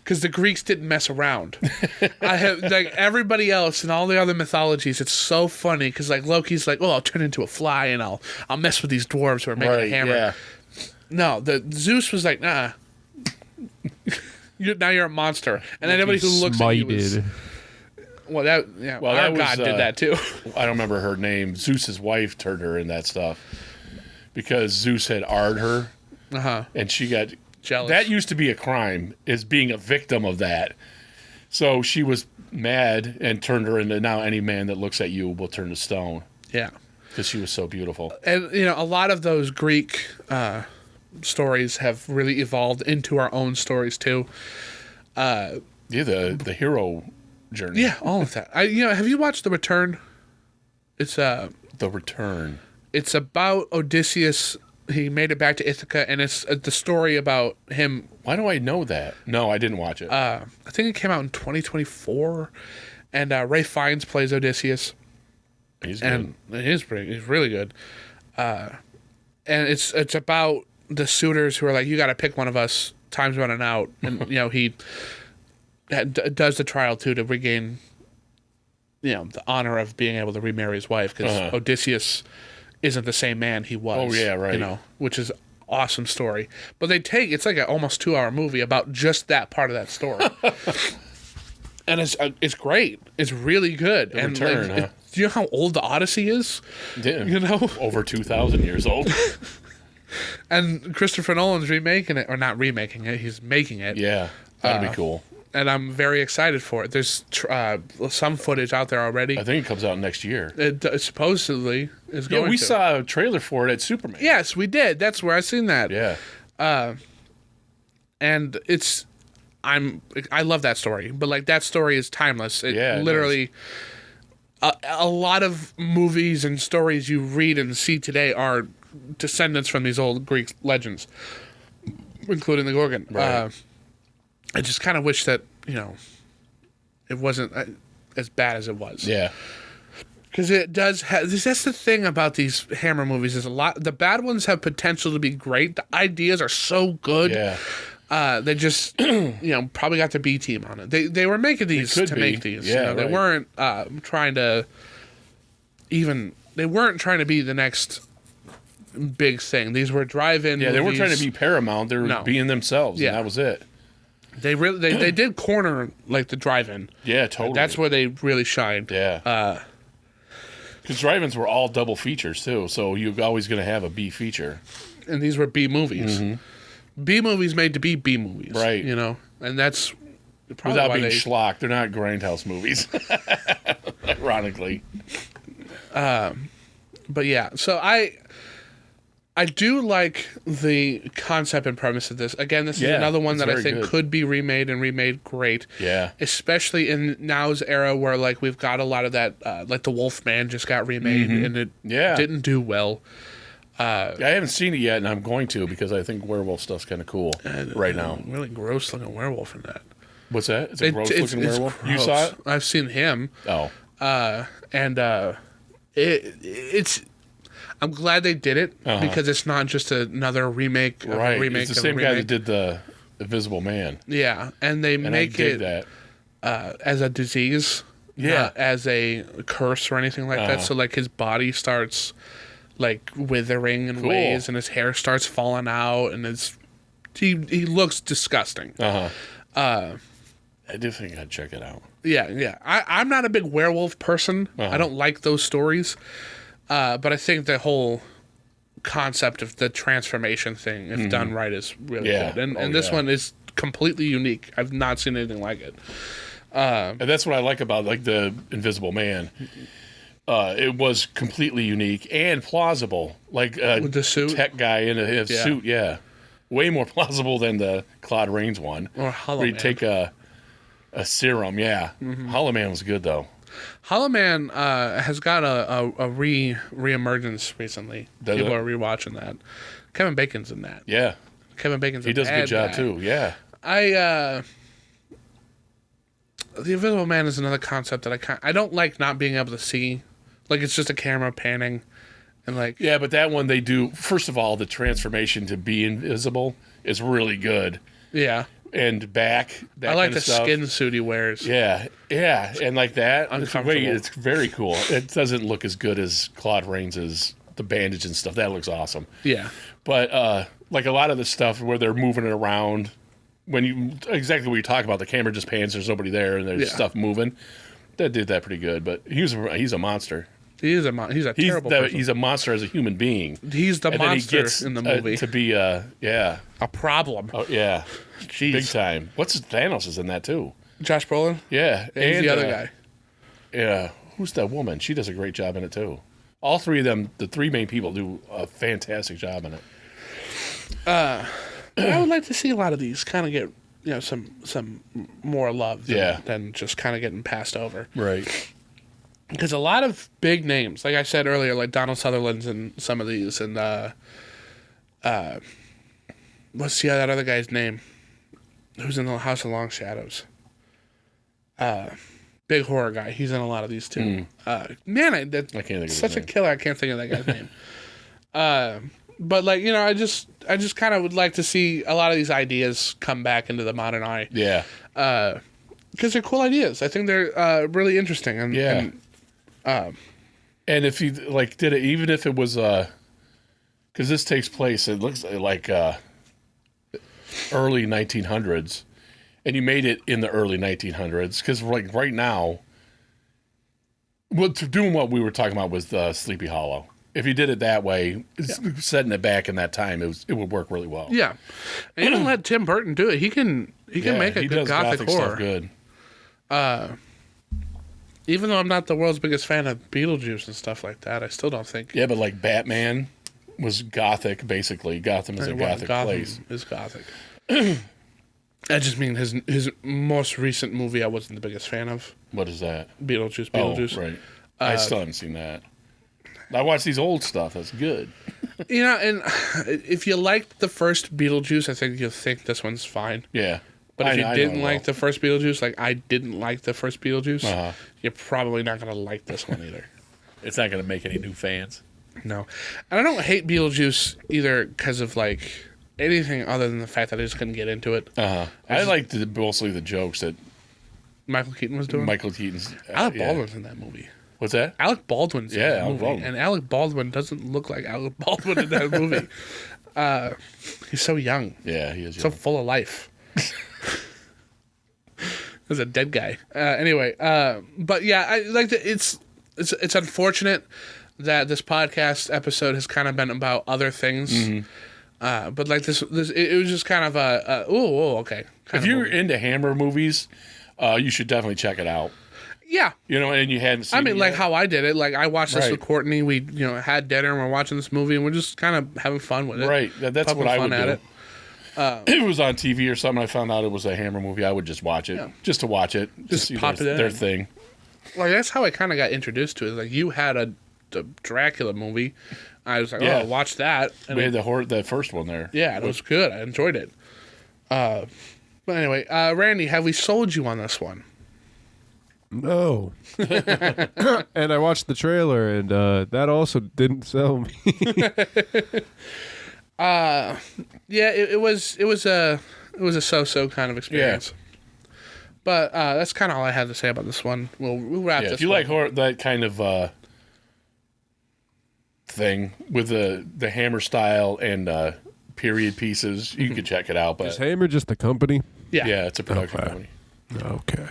because the Greeks didn't mess around. I have like everybody else in all the other mythologies. It's so funny because like Loki's like, I'll turn into a fly and I'll mess with these dwarves who are making a hammer. Yeah. No, the Zeus was like, nah. Now you're a monster, and anybody who looks at you is, our God did that too. I don't remember her name. Zeus's wife turned her in that stuff because Zeus had arred her, and she got jealous. That used to be a crime, is being a victim of that. So she was mad and turned her into, now any man that looks at you will turn to stone. Yeah, because she was so beautiful. And a lot of those Greek stories have really evolved into our own stories too. The hero journey. Yeah, all of that. Have you watched The Return? It's The Return. It's about Odysseus. He made it back to Ithaca, and it's the story about him. Why do I know that? No, I didn't watch it. I think it came out in 2024, and Ray Fiennes plays Odysseus. He's good. And he's really good. And it's about the suitors who are like, you got to pick one of us. Time's running out, and he does the trial too to regain, the honor of being able to remarry his wife because Odysseus isn't the same man he was. Oh yeah, right. Which is awesome story. But it's like an almost 2-hour movie about just that part of that story, and it's great. It's really good. The Return. Do you know how old the Odyssey is? Yeah. Over 2,000 years old. And Christopher Nolan's remaking it, or not remaking it, he's making it. Yeah, that'd be cool. And I'm very excited for it. There's some footage out there already. I think it comes out next year. It supposedly is going to. Yeah, we saw a trailer for it at Superman. Yes, we did. That's where I seen that. Yeah. And I love that story. But, like, that story is timeless. It literally... A lot of movies and stories you read and see today are descendants from these old Greek legends, including the Gorgon. Right. I just kind of wish that, it wasn't as bad as it was. Yeah. Because it does have... That's the thing about these Hammer movies is a lot... The bad ones have potential to be great. The ideas are so good. Yeah. They just, probably got the B team on it. They were making these to make these. Yeah, They weren't trying to They weren't trying to be the next big thing. These were drive-in movies. They weren't trying to be Paramount. They were being themselves, and that was it. They really they did corner like the drive-in. Yeah, totally. That's where they really shined. Yeah. Because drive-ins were all double features too, so you're always going to have a B feature. And these were B movies. Mm-hmm. B movies made to be B movies, right? And that's probably without why being schlock. They're not grindhouse movies, ironically. But yeah, so I do like the concept and premise of this. Again, this is another one that I think could be remade and remade great. Yeah, especially in now's era where like we've got a lot of that, like the Wolfman just got remade and it didn't do well. I haven't seen it yet, and I'm going to because I think werewolf stuff's kind of cool right now. Really gross looking werewolf in that. What's that? It's a gross looking werewolf. Gross. You saw it? I've seen him. Oh. It's. I'm glad they did it because it's not just another remake. Right. Remake. It's the same guy that did the Invisible Man. Yeah, and they make it as a disease, not as a curse or anything like that. So like his body starts like withering in ways, and his hair starts falling out, and he looks disgusting. I do think I'd check it out. Yeah. I'm not a big werewolf person. I don't like those stories, but I think the whole concept of the transformation thing, if done right, is really good. And this one is completely unique. I've not seen anything like it. And that's what I like about like the Invisible Man. It was completely unique and plausible. Like with the suit? Tech guy in a suit, way more plausible than the Claude Rains one. Or Hollow where Man. You take a serum, Hollow Man was good though. Hollow Man has got a reemergence recently. People are rewatching that. Kevin Bacon's in that. Yeah, Kevin Bacon's. He does a good job too. Yeah. The Invisible Man is another concept that I don't like not being able to see. Like, it's just a camera panning. And like... Yeah, but that one they do... First of all, the transformation to be invisible is really good. Yeah. and back. That I like kind the of stuff. skin suit he wears. Yeah, and like that. Uncomfortable. It's very cool. It doesn't look as good as Claude Rains's the bandage and stuff. That looks awesome. Yeah. But like a lot of the stuff where they're moving it around, when you exactly what you talk about, the camera just pans. There's nobody there, and there's stuff moving. That did that pretty good. But he's a monster. He's a terrible person. He's a monster as a human being. He's the And monster then he gets, in the movie. to be a problem. Oh yeah, Jeez. big time. What's Thanos is in that too. Josh Brolin? Yeah, Yeah, he's and the other guy. Yeah, who's that woman? She does a great job in it too. All three of them, the three main people, do a fantastic job in it. I would like to see a lot of these kind of get some more love than just kind of getting passed over. Right. Because a lot of big names, like I said earlier, like Donald Sutherland's in some of these, and what's that other guy's name? Who's in the House of Long Shadows? Big horror guy. He's in a lot of these too. Man, I can't think of his such name. a killer. I can't think of that guy's name. But like I just kind of would like to see a lot of these ideas come back into the modern eye. Yeah. Because they're cool ideas. I think they're really interesting. And and if you like did it, even if it was because this takes place, it looks like early 1900s, and you made it in the early 1900s, because like right now, doing what we were talking about was Sleepy Hollow. If you did it that way, setting it back in that time, it would work really well. Yeah, and even let Tim Burton do it. He can make a good gothic horror. Stuff good. Even though I'm not the world's biggest fan of Beetlejuice and stuff like that, I still don't think. Yeah, but like Batman was gothic, basically. Gotham is a gothic place. Is gothic. I just mean his most recent movie I wasn't the biggest fan of. What is that? Beetlejuice. Oh, right. I still haven't seen that. I watched these old stuff. That's good. And if you liked the first Beetlejuice, I think you'll think this one's fine. Yeah. But if you didn't like the first Beetlejuice, like I didn't like the first Beetlejuice, you're probably not going to like this one either. It's not going to make any new fans. No. And I don't hate Beetlejuice either because of like anything other than the fact that I just couldn't get into it. I liked mostly the jokes that Michael Keaton was doing. Michael Keaton's. Alec Baldwin's in that movie. What's that? Alec Baldwin's in that Alec movie. Baldwin. And Alec Baldwin doesn't look like Alec Baldwin in that movie. He's so young. Yeah, he is So young. full of life. There's a dead guy. Anyway, but yeah, I like that. It's unfortunate that this podcast episode has kind of been about other things. Mm-hmm. But like this, it was just kind of okay. If you're into Hammer movies, you should definitely check it out. Yeah. And you hadn't seen I mean, it like yet. how I did it. Like I watched this Right. with Courtney. We had dinner and we're watching this movie and we're just kind of having fun with it. Right. That's Poking what I fun would at do. it. If it was on TV or something, I found out it was a Hammer movie, I would just watch it. Yeah. Just to watch it. Just to see pop it in. their thing. Like that's how I kind of got introduced to it. Like you had a Dracula movie. I was like, Yeah. watch that. And We had the first one there. yeah, it was good. I enjoyed it. But anyway, Randy, have we sold you on this one? No. And I watched the trailer, and that also didn't sell me. Yeah, it was a so-so kind of experience. But that's kind of all I had to say about this one. We'll wrap Yeah, this. if you one. like horror, that kind of thing with the Hammer style and period pieces, you could check it out. Is But Hammer just the company? yeah, it's a production Okay. company. Okay.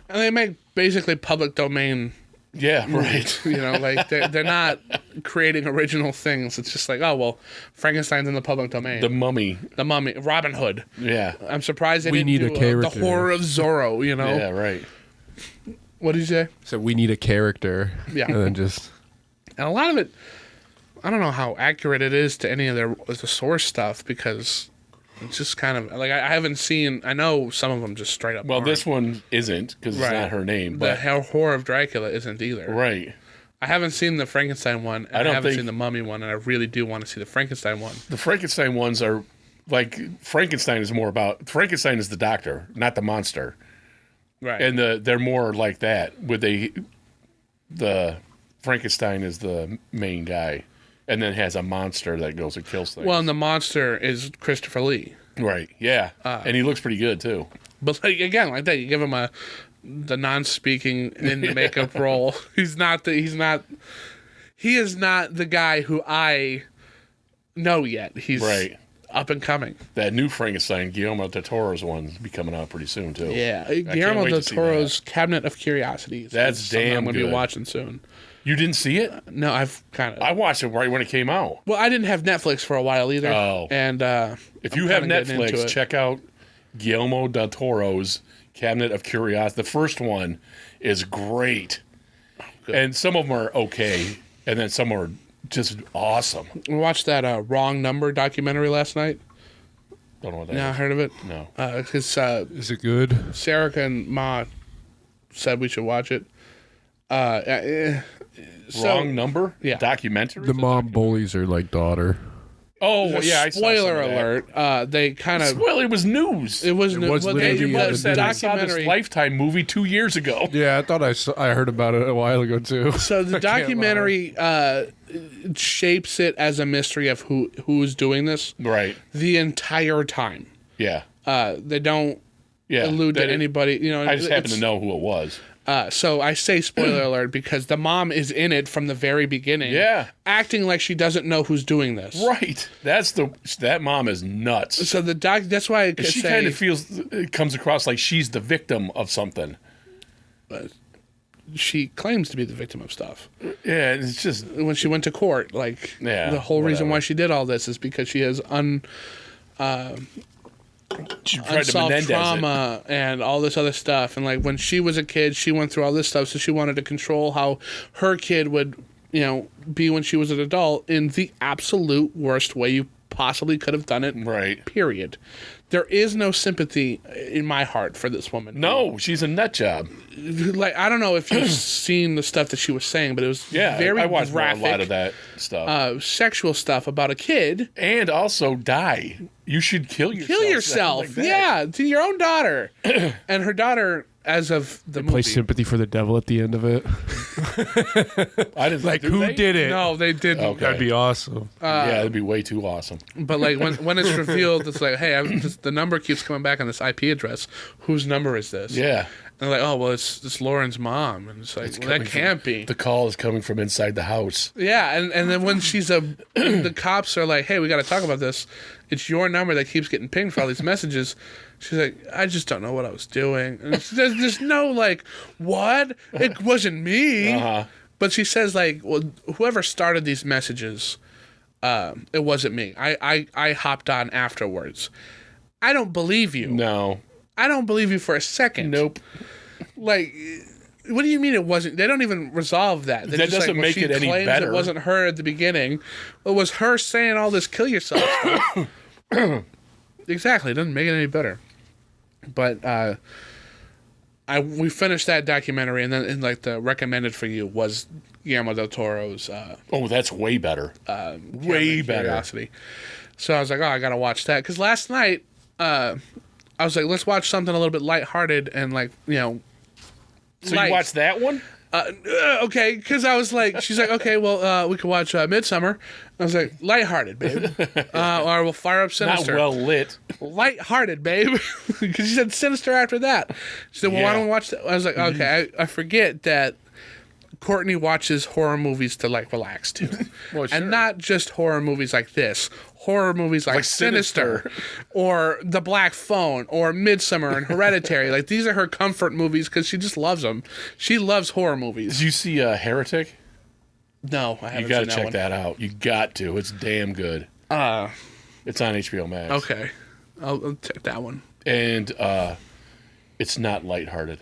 and they make basically public domain. Yeah, right. Like they're not creating original things. It's just like, oh well, Frankenstein's in the public domain. The Mummy. The Mummy, Robin Hood. Yeah. I'm surprised they We didn't need do a character. the horror of Zorro. Yeah, right. What did you say? So we need a character. Yeah. And then just... And a lot of it, I don't know how accurate it is to any of the source stuff because it's just kind of like I haven't seen. I know some of them just straight up. Well, aren't. this one isn't because it's not her name. The But horror of Dracula isn't either. right. I haven't seen the Frankenstein one. And I don't haven't think- seen the Mummy one, and I really do want to see the Frankenstein one. The Frankenstein ones are like Frankenstein is more about Frankenstein is the doctor, not the monster. Right. And they're more like that. The Frankenstein is the main guy. and then has a monster that goes and kills things. Well, and the monster is Christopher Lee. Right, yeah. And he looks pretty good, too. But like again, like that, you give him the non-speaking in the makeup role. He is not the guy who I know yet. He's right. Up and coming. That new Frankenstein, Guillermo del Toro's one, will be coming out pretty soon, too. Yeah, Guillermo del Toro's Cabinet of Curiosities. That's damn I'm good. going to be watching soon. You didn't see it? No, I've kind of. I watched it right when it came out. Well, I didn't have Netflix for a while either. Oh. And if you have Netflix, check out Guillermo del Toro's Cabinet of Curiosities. The first one is great. Good. And some of them are okay, and then some are just awesome. We watched that Wrong Number documentary last night. Don't know what that is. Heard of it? No. Is it good? Sarah and Ma said we should watch it. Wrong Number? Yeah. Documentary? The mom bullies her like daughter. Oh, yeah, I saw spoiler alert. They kind of... Well, it was news. It was news. Well, You must have said I saw documentary. this Lifetime movie 2 years ago. Yeah, I thought I heard about it a while ago too. So the documentary shapes it as a mystery of who's doing this. Right. The entire time. Yeah. They don't Yeah. allude to anybody. You know, I just happen to know who it was. So I say spoiler alert because the mom is in it from the very beginning. Yeah. Acting like she doesn't know who's doing this. Right. That mom is nuts. So that's why I could She say kind of it comes across like she's the victim of something. she claims to be the victim of stuff. Yeah, it's just When she went to court, like the whole reason why she did all this is because she has she tried to unsolved Menendez trauma and all this other stuff. And like when she was a kid, she went through all this stuff, so she wanted to control how her kid would, be when she was an adult in the absolute worst way you possibly could have done it. Right. Period. There is no sympathy in my heart for this woman. No, she's a nut job. Like, I don't know if you've seen the stuff that she was saying, but it was very I watched graphic, a lot of that stuff. Sexual stuff about a kid. And also die. You should kill yourself. Kill yourself. Like yeah, to your own daughter. And her daughter, as of the movie. Play sympathy for the devil at the end of it. I didn't Like, who did it? No, they didn't. Okay. That'd be awesome. Yeah, that'd be way too awesome. But like when it's revealed, it's like, hey, the number keeps coming back on this IP address. Whose number is this? Yeah. And they're like, oh, well, it's Lauren's mom. And it's like, well, that can't be. The call is coming from inside the house. Yeah, and then when the cops are like, hey, we got to talk about this. It's your number that keeps getting pinged for all these messages. She's like, I just don't know what I was doing. And there's no like, what? It wasn't me. Uh-huh. But she says like, well, whoever started these messages, it wasn't me. I hopped on afterwards. I don't believe you. No. I don't believe you for a second. Nope. Like, what do you mean it wasn't? They don't even resolve that. That doesn't make it any better. It wasn't her at the beginning. It was her saying all this kill yourself stuff. Exactly. It doesn't make it any better. But we finished that documentary, and then like the recommended for you was Guillermo del Toro's. Oh, that's way better. Way better. Curiosity. So I was like, oh, I gotta watch that because last night I was like, let's watch something a little bit lighthearted and like So light. you watched that one? Okay, because I was like, she's like, okay, well, we could watch Midsummer. I was like, lighthearted, babe. Or we'll fire up Sinister. Not well lit. Lighthearted, babe. Because she said Sinister after that. She said, well, why don't we watch that? I was like, okay, I forget that Courtney watches horror movies to like relax too. Well, sure. And not just horror movies like this. Horror movies like Sinister or The Black Phone or Midsummer and Hereditary. Like these are her comfort movies because she just loves them. She loves horror movies. Did you see Heretic? No, I haven't. You got to seen that check one. that out. You got to. It's damn good. It's on HBO Max. Okay, I'll check that one. And it's not lighthearted.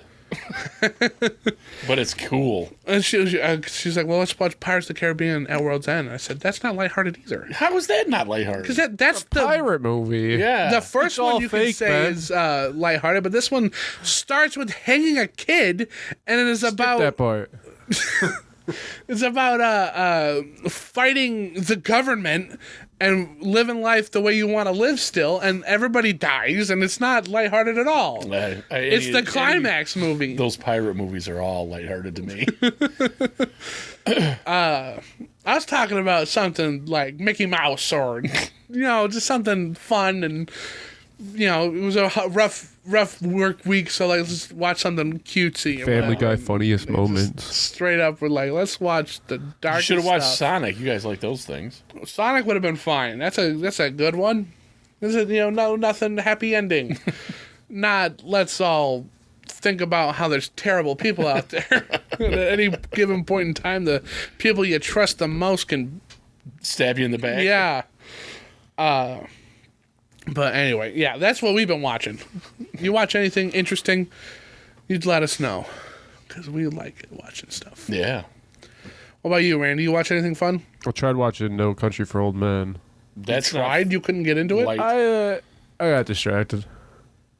But it's cool. And she's like, well, let's watch Pirates of the Caribbean at World's End. I said, that's not lighthearted either. How is that not lighthearted? Because that's the Pirate movie. Yeah. The first one all you fake, can say man. is lighthearted, but this one starts with hanging a kid, and it is Skip about that part. it's about fighting the government and living life the way you want to live still, and everybody dies, and it's not lighthearted at all. It's the climax movie. Those pirate movies are all lighthearted to me. I was talking about something like Mickey Mouse or, just something fun and, it was a rough work week, so like let's watch something cutesy. Or Family whatever. Guy funniest moments. Straight up, we're like, let's watch the dark. You should have watched stuff. Sonic. You guys like those things. Sonic would have been fine. That's a good one. This is nothing happy ending. Not let's all think about how there's terrible people out there. At any given point in time, the people you trust the most can Stab you in the back. yeah. But anyway, yeah, that's what we've been watching. You watch anything interesting, you'd let us know. Because we like watching stuff. Yeah. What about you, Randy? You watch anything fun? I tried watching No Country for Old Men. That's Tried? You couldn't get into it? light. I got distracted.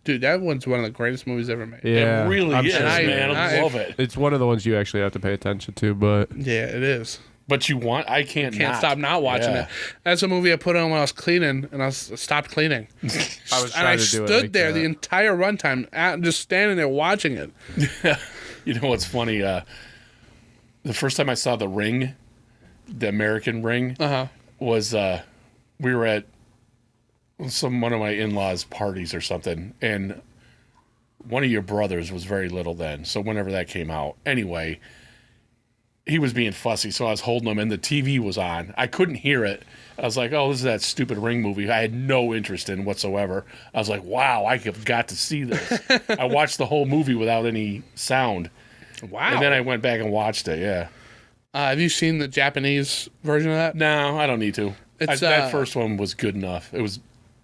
Dude, that one's one of the greatest movies ever made. Yeah, It really I'm is, sure. man. I love it. It's one of the ones you actually have to pay attention to, but Yeah, it is. But I can't Stop not watching Yeah. it. That's a movie I put on when I was cleaning, and I stopped cleaning. I was And I trying to do it stood like there that. the entire runtime, just standing there watching it. You know what's funny? The first time I saw The Ring, the American Ring, was we were at one of my in-laws' parties or something, and one of your brothers was very little then, so whenever that came out. Anyway, he was being fussy, so I was holding him, and the TV was on. I couldn't hear it. I was like, oh, this is that stupid Ring movie I had no interest in whatsoever. I was like, wow, I have got to see this. I watched the whole movie without any sound. Wow. And then I went back and watched it, yeah. Have you seen the Japanese version of that? No, I don't need to. It's, that first one was good enough.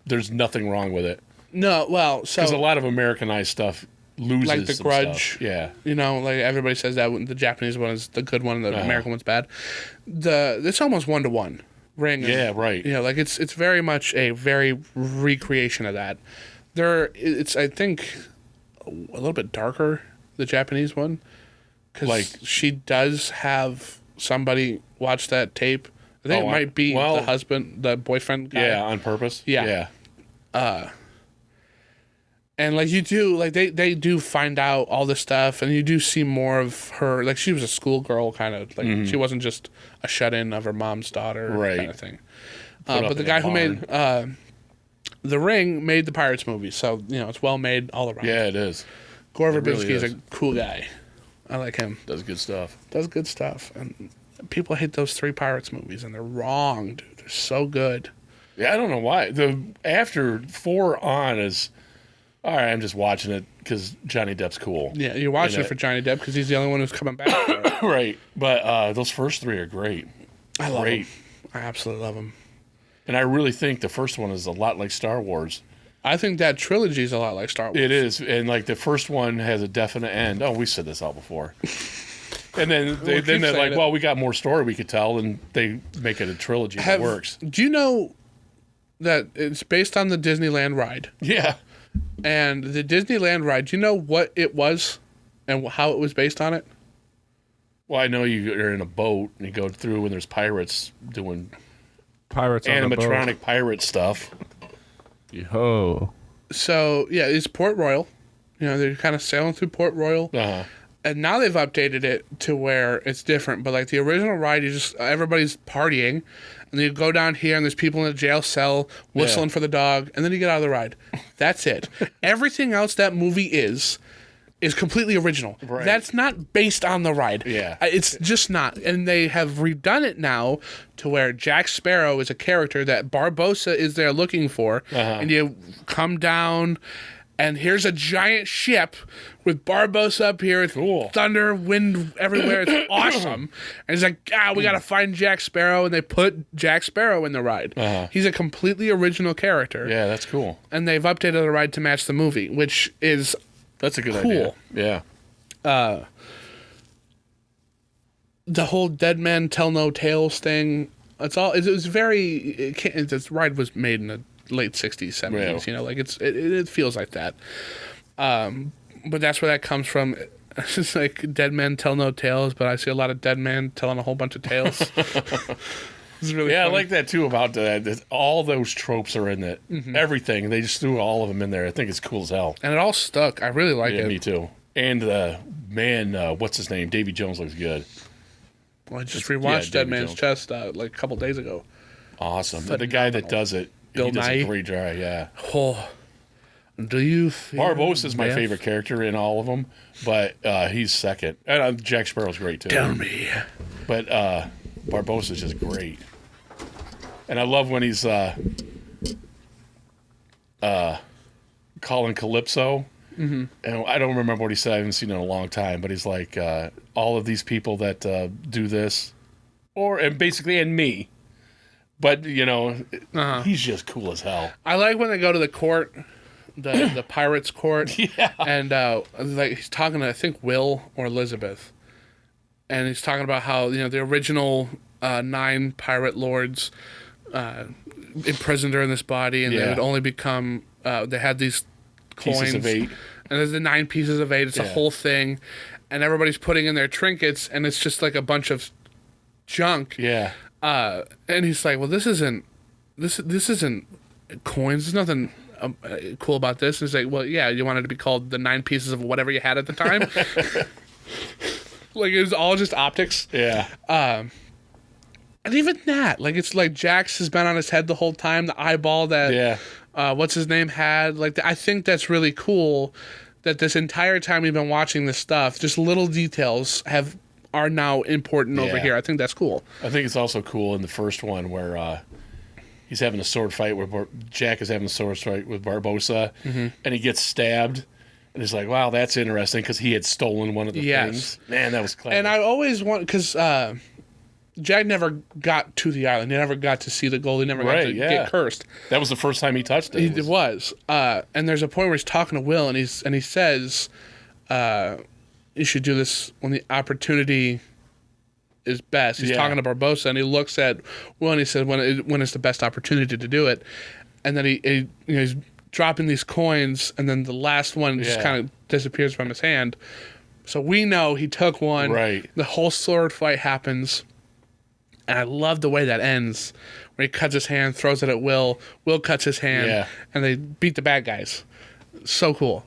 There's nothing wrong with it. No, well, so... Because a lot of Americanized stuff loses like The some Grudge. stuff. Yeah. Like everybody says that the Japanese one is the good one, the American one's bad. It's almost 1-to-1. Ring. Yeah, right. It's very much a very recreation of that. It's I think a little bit darker, the Japanese one, because she does have somebody watch that tape. I think it might be the husband, the boyfriend guy. Yeah, on purpose. Yeah. And you do, they do find out all this stuff, and you do see more of her. She was a schoolgirl kind of, she wasn't just a shut-in of her mom's daughter kind of thing. But the guy who made The Ring made the Pirates movie, so it's well made all around. Yeah, it is. Gore It Verbinski really is is. a cool guy. I like him. Does good stuff. Does good stuff, and people hate those 3 Pirates movies, and they're wrong, dude. They're so good. Yeah, I don't know why. After 4 on is, all right, I'm just watching it because Johnny Depp's cool. Yeah, you're watching it for Johnny Depp because he's the only one who's coming back for it. Right. But those first 3 are great. I love Great. him. I absolutely love him. And I really think the first one is a lot like Star Wars. I think that trilogy is a lot like Star Wars. It is. And the first one has a definite end. Oh, we said this out before. And then they're saying like, it. well, we got more story we could tell, and they make it a trilogy that works. Do you know that it's based on the Disneyland ride? Yeah. And the Disneyland ride, do you know what it was and how it was based on it? Well, I know you're in a boat and you go through and there's pirates doing Pirates on the animatronic pirate stuff. boat. Yo. So, yeah, it's Port Royal. They're kind of sailing through Port Royal. Uh-huh. And now they've updated it to where it's different. But the original ride, everybody's partying. And then you go down here and there's people in a jail cell whistling for the dog. And then you get out of the ride. That's it. Everything else that movie is completely original. Right. That's not based on the ride. Yeah. It's just not. And they have redone it now to where Jack Sparrow is a character that Barbossa is there looking for. And you come down, and here's a giant ship with Barbossa up here. It's thunder, wind everywhere. It's awesome. And he's like, we got to find Jack Sparrow. And they put Jack Sparrow in the ride. He's a completely original character. Yeah, that's cool. And they've updated the ride to match the movie, which is That's a good cool. idea. Yeah. The whole Dead Men Tell No Tales thing. This ride was made in the late 60s, 70s. Yeah. It feels like that. But that's where that comes from. It's like Dead Men Tell No Tales, but I see a lot of dead men telling a whole bunch of tales. It's really Yeah, funny. I like that too about that. All those tropes are in it. Everything. They just threw all of them in there. I think it's cool as hell. And it all stuck. I really like Yeah, it. me too. And man, what's his name? Davy Jones looks good. Well, I just rewatched Dead Man's Chest like a couple days ago. Awesome. The guy that does it, he does a great job, yeah. Oh, do you feel Barbosa's my favorite character in all of them, but he's second. And Jack Sparrow's great, too. Tell me. But Barbosa's just great. And I love when he's calling Calypso. Mm-hmm. And I don't remember what he said. I haven't seen it in a long time. But he's like, all of these people that do this, and me. But, he's just cool as hell. I like when they go to the court, the pirates' court. Yeah. And like he's talking to, I think, Will or Elizabeth. And he's talking about how, the original 9 pirate lords imprisoned her in this body. And they would only become, they had these coins. Pieces of 8. And there's the 9 pieces of 8. It's a whole thing. And everybody's putting in their trinkets. And it's just like a bunch of junk. Yeah. And he's like, well, this isn't coins. There's nothing cool about this. And he's like, well, yeah, you wanted to be called the 9 pieces of whatever you had at the time. Like, it was all just optics. Yeah. And even that, like, it's like Jax has been on his head the whole time. The eyeball that, what's his name had. Like, I think that's really cool that this entire time we've been watching this stuff, just little details are now important over here. I think that's cool. I think it's also cool in the first one where he's having a sword fight Jack is having a sword fight with Barbosa, and he gets stabbed, and he's like, "Wow, that's interesting," because he had stolen one of the things. Man, that was clever. And I always want because Jack never got to the island. He never got to see the gold. He never got to get cursed. That was the first time he touched it. It was. And there's a point where he's talking to Will, and he says, you should do this when the opportunity is best. He's talking to Barbosa, and he looks at Will, and he says, when it's the best opportunity to do it. And then he's dropping these coins, and then the last one just kind of disappears from his hand. So we know he took one. Right. The whole sword fight happens. And I love the way that ends, where he cuts his hand, throws it at Will. Will cuts his hand, and they beat the bad guys. So cool.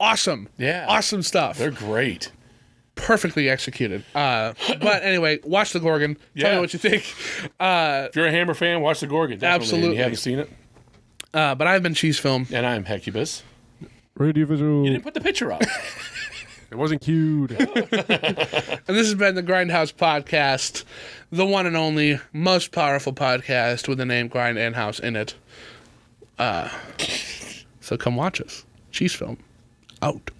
Awesome. Yeah. Awesome stuff. They're great. Perfectly executed. But anyway, watch The Gorgon. Tell me what you think. If you're a Hammer fan, watch The Gorgon. Definitely. Absolutely. You haven't seen it? But I've been Cheese Film. And I'm Hecubus. Radio visual. You didn't put the picture up. It wasn't cued. And this has been the Grindhouse Podcast, the one and only most powerful podcast with the name Grind and House in it. So come watch us. Cheese Film. Out.